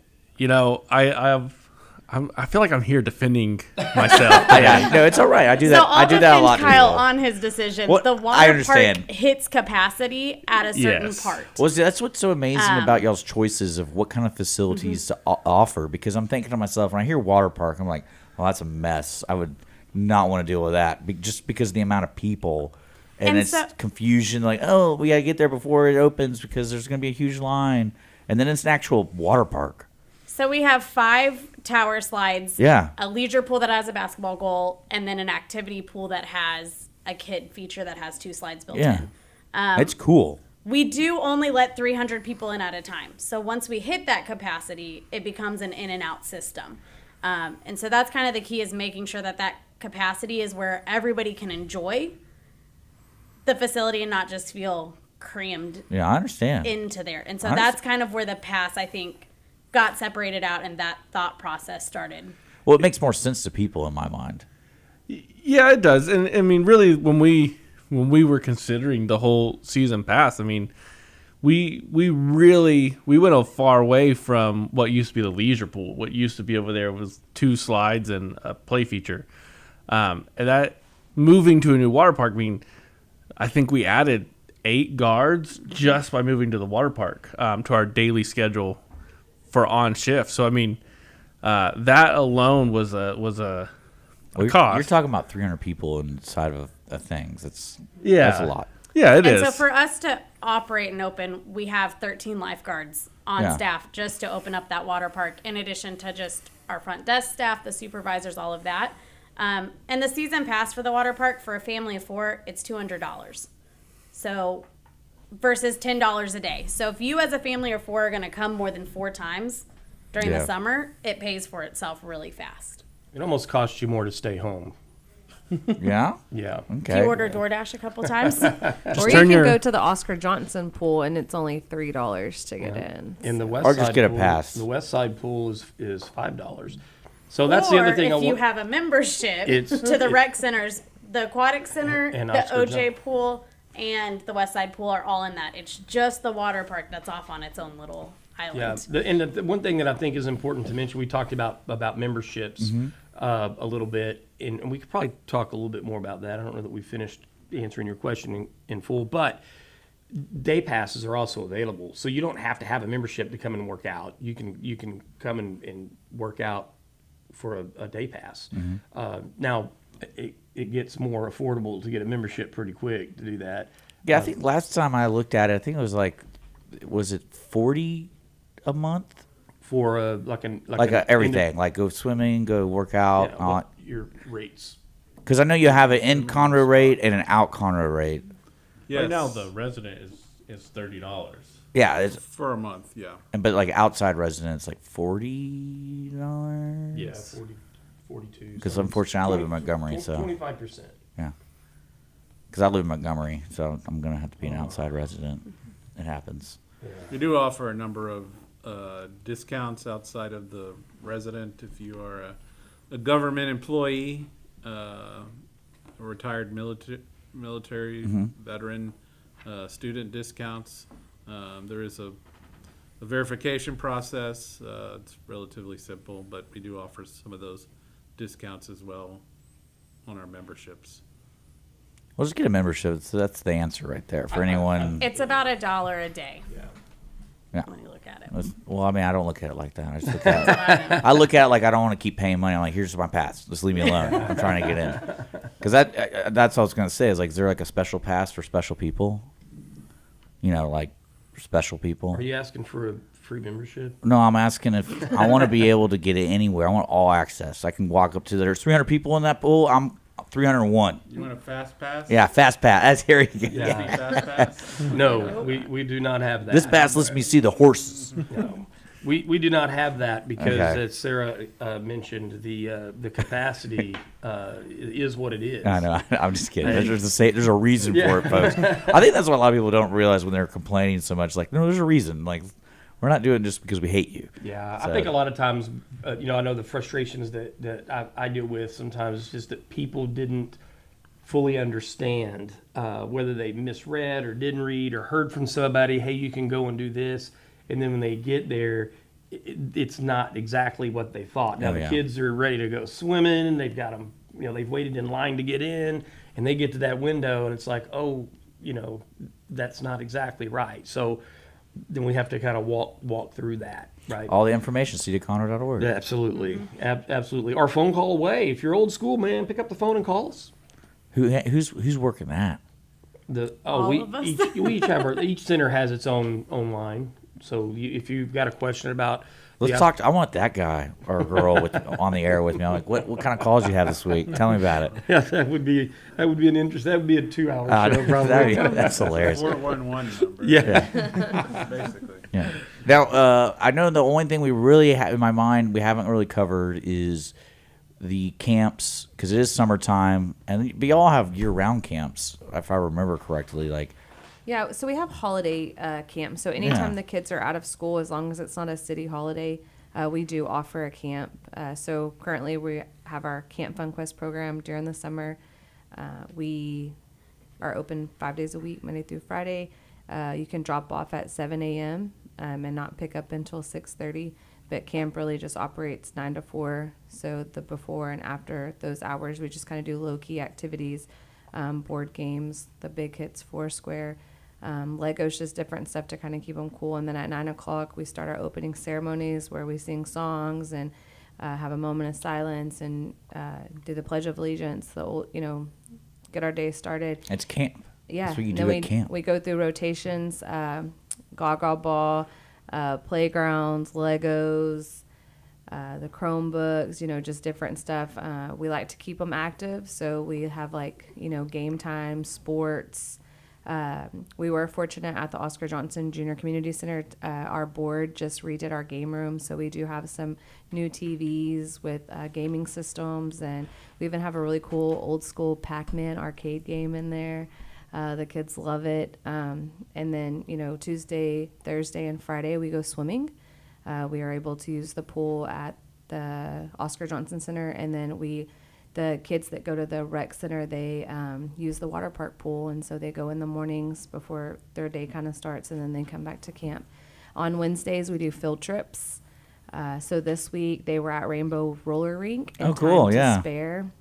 E: I feel like I'm here defending myself.
D: Yeah, no, it's all right. I do that.
I: So I'll
D: I do that a lot.
I: Kyle
D: too.
I: on his decision.
D: Well,
I: the
D: I
I: water
D: understand.
I: park hits capacity at a certain part.
D: Well, see, that's what's so amazing about y'all's choices of what kind of facilities to offer. Because I'm thinking to myself, when I hear water park, I'm like, well, that's a mess. I would not want to deal with that, just because of the amount of people. And it's confusion, like, oh, we got to get there before it opens because there's going to be a huge line. And then it's an actual water park.
I: So we have 5 tower slides,
D: Yeah.
I: a leisure pool that has a basketball goal, and then an activity pool that has a kid feature that has 2 slides built in.
D: It's cool.
I: We do only let 300 people in at a time. So once we hit that capacity, it becomes an in and out system. And so that's kind of the key, is making sure that capacity is where everybody can enjoy the facility and not just feel crammed
D: Yeah, I understand.
I: into there. And so that's kind of where the pass, I think, got separated out and that thought process started.
D: Well, it makes more sense to people in my mind.
E: Yeah, it does. And I mean, really, when we were considering the whole season pass, I mean, we went a far away from what used to be the leisure pool. What used to be over there was 2 slides and a play feature. And that, moving to a new water park, I mean, I think we added 8 guards just by moving to the water park, to our daily schedule for on shift. So I mean, that alone was a cost.
D: You're talking about 300 people inside of things. That's a lot.
E: Yeah, it is.
I: So for us to operate and open, we have 13 lifeguards on staff just to open up that water park, in addition to just our front desk staff, the supervisors, all of that. And the season pass for the water park for a family of 4, it's $200. So versus $10 a day. So if you as a family of 4 are going to come more than 4 times during the summer, it pays for itself really fast.
F: It almost costs you more to stay home.
D: Yeah?
F: Yeah.
D: Okay.
I: Do you order DoorDash a couple times?
H: Or you can go to the Oscar Johnson pool and it's only $3 to get in.
F: In the West
D: Or just
F: Side
D: get a
F: pool,
D: pass.
F: The West Side pool is $5. So that's the
I: Or
F: other thing.
I: if you have a membership to the rec centers, the aquatic center,
F: And
I: the
F: Oscar
I: OJ pool, and the West Side pool are all in that. It's just the water park that's off on its own little island.
F: Yeah, the one thing that I think is important to mention, we talked about memberships a little bit, and we could probably talk a little bit more about that. I don't know that we finished answering your question in full, but day passes are also available, so you don't have to have a membership to come and work out. You can come and work out for a day pass. Now, it gets more affordable to get a membership pretty quick to do that.
D: Yeah, I think last time I looked at it, I think it was like, was it $40 a month?
F: For
D: everything, like go swimming, go work out.
F: what your rates.
D: Because I know you have an in Conroe rate and an out Conroe rate.
G: Yes.
E: Right now, the resident is $30.
D: Yeah, it's,
G: For a month, yeah.
D: but like outside residents, like $40.
E: Yes.
F: 42.
D: Because unfortunately, I live in Montgomery, so
F: 25%.
D: because I live in Montgomery, so I'm gonna have to be an outside resident. It happens.
G: We do offer a number of discounts outside of the resident. If you are a government employee, a retired military veteran, student discounts. There is a The verification process, it's relatively simple, but we do offer some of those discounts as well on our memberships.
D: Well, just get a membership. So that's the answer right there for anyone.
I: It's about $1 a day.
D: Yeah.
I: When you look at it.
D: Well, I mean, I don't look at it like that. I just look at it. I look at it like I don't want to keep paying money. I'm like, here's my pass. Just leave me alone. I'm trying to get in. Because that's what I was going to say. Is like, is there like a special pass for special people? You know, like special people.
F: Are you asking for a free membership?
D: No, I'm asking if I want to be able to get it anywhere. I want all access. I can walk up to there's 300 people in that pool. I'm 301.
G: You want a fast pass?
D: Yeah, fast pass. That's here you go.
F: Yeah.
G: Fast pass?
F: No, we do not have that.
D: This pass lets me see the horses.
F: No. We do not have that because,
D: Okay.
F: as Sarah mentioned, the capacity is what it is.
D: I know. I'm just kidding. There's a reason for it, folks. I think that's what a lot of people don't realize when they're complaining so much. Like, no, there's a reason. Like, we're not doing it just because we hate you.
F: Yeah,
D: So-
F: I think a lot of times, I know the frustrations that I deal with sometimes is just that people didn't fully understand whether they misread or didn't read or heard from somebody, hey, you can go and do this. And then when they get there, it's not exactly what they thought. Now,
D: Oh,
F: the
D: yeah.
F: kids are ready to go swimming. They've got them, they've waited in line to get in. And they get to that window and it's like, oh, that's not exactly right. So then we have to kind of walk through that, right?
D: All the information, cdconroe.org.
F: Yeah, absolutely. Absolutely. Or phone call away. If you're old school, man, pick up the phone and call us.
D: Who's working that?
I: All
F: We
I: of us.
F: each have each center has its own line. So if you've got a question about
D: Let's talk. I want that guy or girl on the air with me. I'm like, what kind of calls you have this week? Tell me about it.
F: Yeah, that would be an interest. That would be a 2-hour show probably.
D: That's hilarious.
G: 411 number.
F: Yeah.
G: Basically.
D: Yeah. Now, I know the only thing we really have in my mind we haven't really covered is the camps, because it is summertime, and we all have year-round camps, if I remember correctly. Like,
H: Yeah, so we have holiday camp. So anytime
D: Yeah.
H: the kids are out of school, as long as it's not a city holiday, we do offer a camp. So currently we have our Camp Fun Quest program during the summer. We are open 5 days a week, Monday through Friday. You can drop off at 7 a.m. And not pick up until 6:30. But camp really just operates 9 to 4. So the before and after those hours, we just kind of do low-key activities, board games, the big hits, Foursquare, Legos, just different stuff to kind of keep them cool. And then at 9 o'clock, we start our opening ceremonies where we sing songs and have a moment of silence and do the Pledge of Allegiance. So, get our day started.
D: it's camp.
H: Yeah,
D: That's what you
H: and
D: do
H: then
D: at camp.
H: we go through rotations, Gaga Ball, playgrounds, Legos, the Chromebooks, just different stuff. We like to keep them active, so we have game time, sports. We were fortunate at the Oscar Johnson Junior Community Center. Our board just redid our game room, so we do have some new TVs with gaming systems, and we even have a really cool old school Pac-Man arcade game in there. The kids love it. And then, Tuesday, Thursday, and Friday, we go swimming. We are able to use the pool at the Oscar Johnson Center. And then the kids that go to the rec center, they use the water park pool. And so they go in the mornings before their day kind of starts, and then they come back to camp. On Wednesdays, we do field trips. So this week, they were at Rainbow Roller Rink.
D: Oh, cool,
H: Time to
D: yeah.
H: Spare.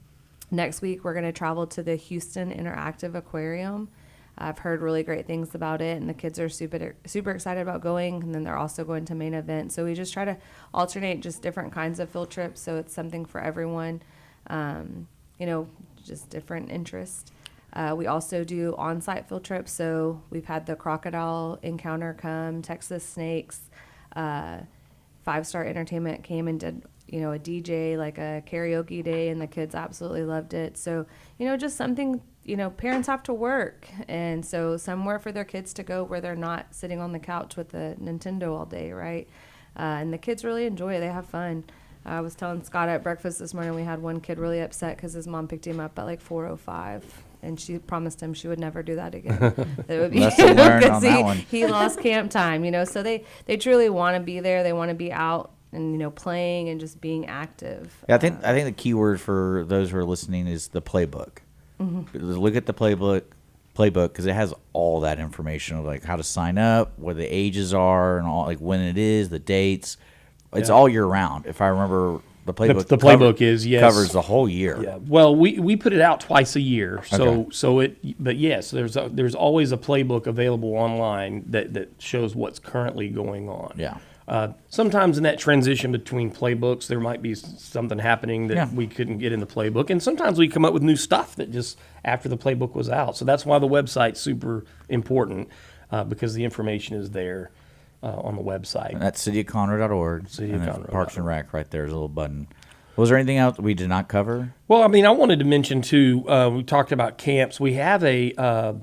H: Next week, we're going to travel to the Houston Interactive Aquarium. I've heard really great things about it, and the kids are super excited about going, and then they're also going to main event. So we just try to alternate just different kinds of field trips, so it's something for everyone, just different interests. We also do on-site field trips, so we've had the crocodile encounter come, Texas snakes, 5-Star Entertainment came and did a DJ, like a karaoke day, and the kids absolutely loved it. So, just something, parents have to work. And so somewhere for their kids to go where they're not sitting on the couch with the Nintendo all day, right? And the kids really enjoy it. They have fun. I was telling Scott at breakfast this morning, we had one kid really upset because his mom picked him up at 4:05. And she promised him she would never do that again. That would be
D: Lesson learned on
H: 'cause
D: that one.
H: he lost camp time, So they truly want to be there. They want to be out and playing and just being active.
D: Yeah, I think the key word for those who are listening is the playbook.
H: Mm-hmm.
D: Look at the playbook, playbook because it has all that information of like how to sign up, what the ages are, and all like when it is, the dates. It's all year round. If I remember, the playbook.
F: The playbook is
D: covers the whole year.
F: Yeah. Well, we put it out twice a year,
D: Okay.
F: But yes, there's always a playbook available online that shows what's currently going on.
D: Yeah.
F: Sometimes in that transition between playbooks, there might be something happening that we couldn't get in the playbook, and sometimes we come up with new stuff that just after the playbook was out. So that's why the website's super important because the information is there on the website.
D: And that's cityofconroe.org.
F: Cityofconroe.org.
D: Parks and Rec right there's a little button. Was there anything else we did not cover?
F: Well, I mean, I wanted to mention too. We talked about camps. We have a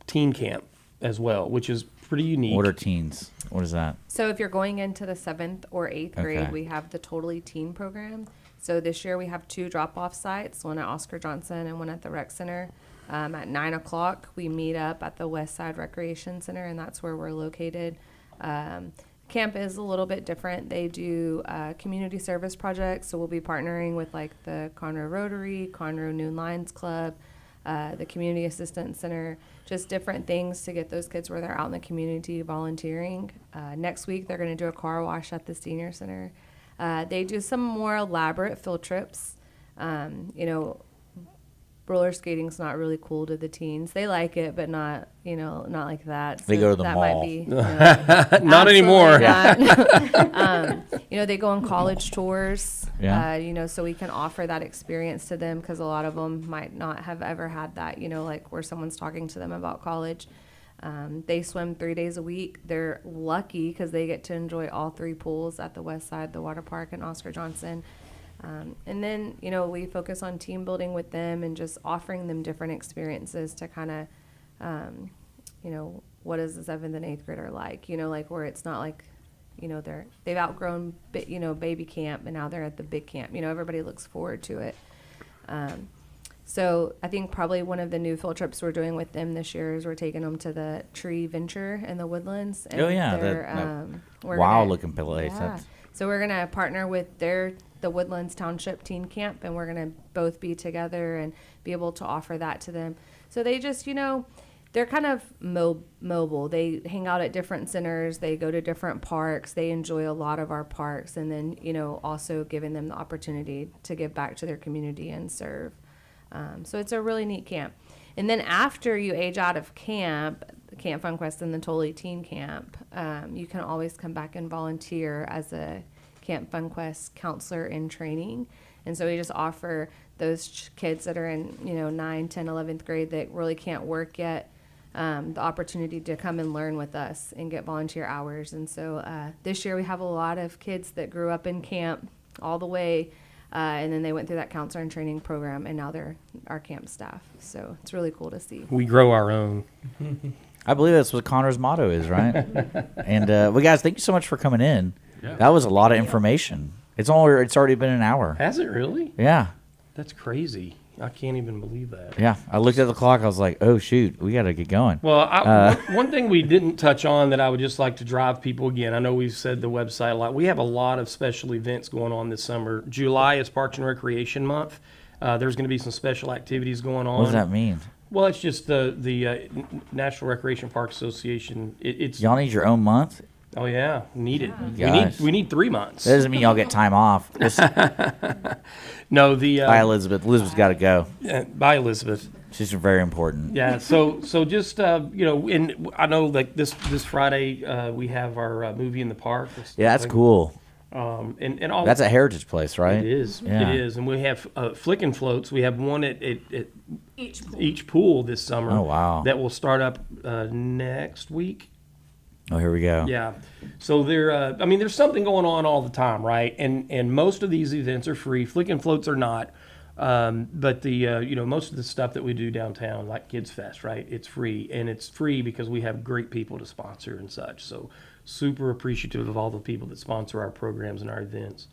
F: teen camp as well, which is pretty unique.
D: What are teens? What is that?
H: So if you're going into the 7th or 8th grade,
D: Okay.
H: we have the Totally Teen program. So this year we have 2 drop-off sites, one at Oscar Johnson and one at the Rec Center. At 9 o'clock, we meet up at the Westside Recreation Center, and that's where we're located. Camp is a little bit different. They do community service projects, so we'll be partnering with like the Conroe Rotary, Conroe Noon Lions Club, the Community Assistance Center, just different things to get those kids where they're out in the community volunteering. Next week, they're going to do a car wash at the Senior Center. They do some more elaborate field trips. Roller skating's not really cool to the teens. They like it, but not like that.
D: They go to the
H: that
D: mall.
H: Might be,
F: Not anymore.
H: not. They go on college tours.
D: Yeah.
H: So we can offer that experience to them because a lot of them might not have ever had that. Like where someone's talking to them about college. They swim 3 days a week. They're lucky because they get to enjoy all 3 pools at the Westside, the water park, and Oscar Johnson. And then, we focus on team building with them and just offering them different experiences to kind of, what is the 7th and 8th grader like? Like where it's not like, they've outgrown, baby camp and now they're at the big camp. Everybody looks forward to it. So I think probably one of the new field trips we're doing with them this year is we're taking them to the Tree Venture in the Woodlands. And
D: Wow-looking place.
H: Yeah. So we're going to partner with the Woodlands Township Teen Camp, and we're going to both be together and be able to offer that to them. So they just, they're kind of mobile. They hang out at different centers. They go to different parks. They enjoy a lot of our parks, and then, also giving them the opportunity to give back to their community and serve. So it's a really neat camp. And then after you age out of camp, Camp FunQuest and the Totally Teen Camp, you can always come back and volunteer as a Camp FunQuest counselor in training. And so we just offer those kids that are in, 9, 10, 11th grade that really can't work yet, the opportunity to come and learn with us and get volunteer hours. And so this year we have a lot of kids that grew up in camp all the way, and then they went through that counselor and training program, and now they're our camp staff. So it's really cool to see.
F: We grow our own.
D: I believe that's what Connor's motto is, right? And well, guys, thank you so much for coming in.
E: Yeah.
D: That was a lot of information. It's already been an hour.
F: Has it really?
D: Yeah.
F: That's crazy. I can't even believe that.
D: Yeah. I looked at the clock. I was like, oh, shoot, we got to get going.
F: Well, one thing we didn't touch on that I would just like to drive people again. I know we've said the website a lot. We have a lot of special events going on this summer. July is Parks and Recreation Month. There's going to be some special activities going on.
D: What does that mean?
F: Well, it's just the National Recreation Park Association. It's
D: Y'all need your own month?
F: Oh yeah, need it.
D: Guys.
F: We need 3 months.
D: That doesn't mean y'all get time off.
F: No, the
D: Bye, Elizabeth. Elizabeth's got to go.
F: Bye, Elizabeth.
D: She's very important.
F: Yeah. So just and I know like this Friday we have our movie in the park.
D: Yeah, that's cool.
F: And all
D: That's a heritage place, right?
F: It is.
D: Yeah.
F: It is. And we have Flick and Floats. We have one at
I: Each pool.
F: pool this summer.
D: Oh, wow.
F: That will start up next week.
D: Oh, here we go.
F: Yeah. So there's something going on all the time, right? And most of these events are free. Flick and Floats are not. But most of the stuff that we do downtown, like Kids Fest, right? It's free, and it's free because we have great people to sponsor and such. So super appreciative of all the people that sponsor our programs and our events.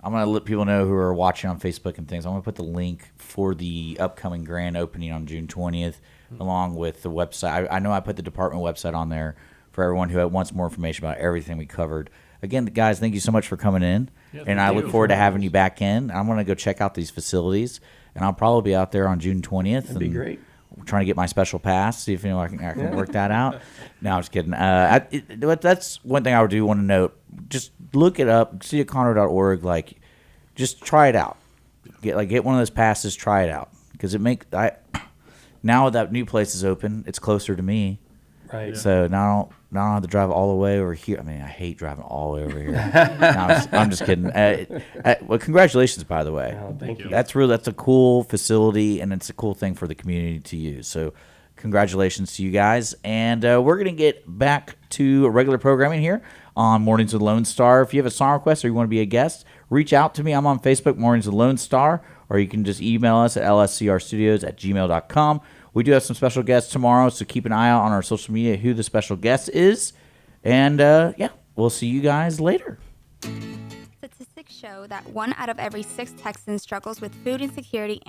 D: I'm going to let people know who are watching on Facebook and things. I'm going to put the link for the upcoming grand opening on June 20th, along with the website. I know I put the department website on there for everyone who wants more information about everything we covered. Again, guys, thank you so much for coming in, and I look forward to having you back in. I'm going to go check out these facilities. and I'll probably be out there on June 20th.
F: That'd be great.
D: Trying to get my special pass, see if I can work that out. No, I'm just kidding. But that's one thing I do want to note. Just look it up, see at Conroe.org. Like, just try it out. Get one of those passes, try it out, because now that new place is open, it's closer to me.
F: Right.
D: So now I don't have to drive all the way over here. I mean, I hate driving all the way over here. No, I'm just kidding. Well, congratulations, by the way.
F: Oh, thank you.
D: That's a cool facility, and it's a cool thing for the community to use. So congratulations to you guys. And we're going to get back to regular programming here on Mornings with Lone Star. If you have a song request or you want to be a guest, reach out to me. I'm on Facebook, Mornings with Lone Star, or you can just email us at lscrstudios@gmail.com. We do have some special guests tomorrow, so keep an eye out on our social media who the special guest is. And, we'll see you guys later.
J: Statistics show that 1 out of every 6 Texans struggles with food insecurity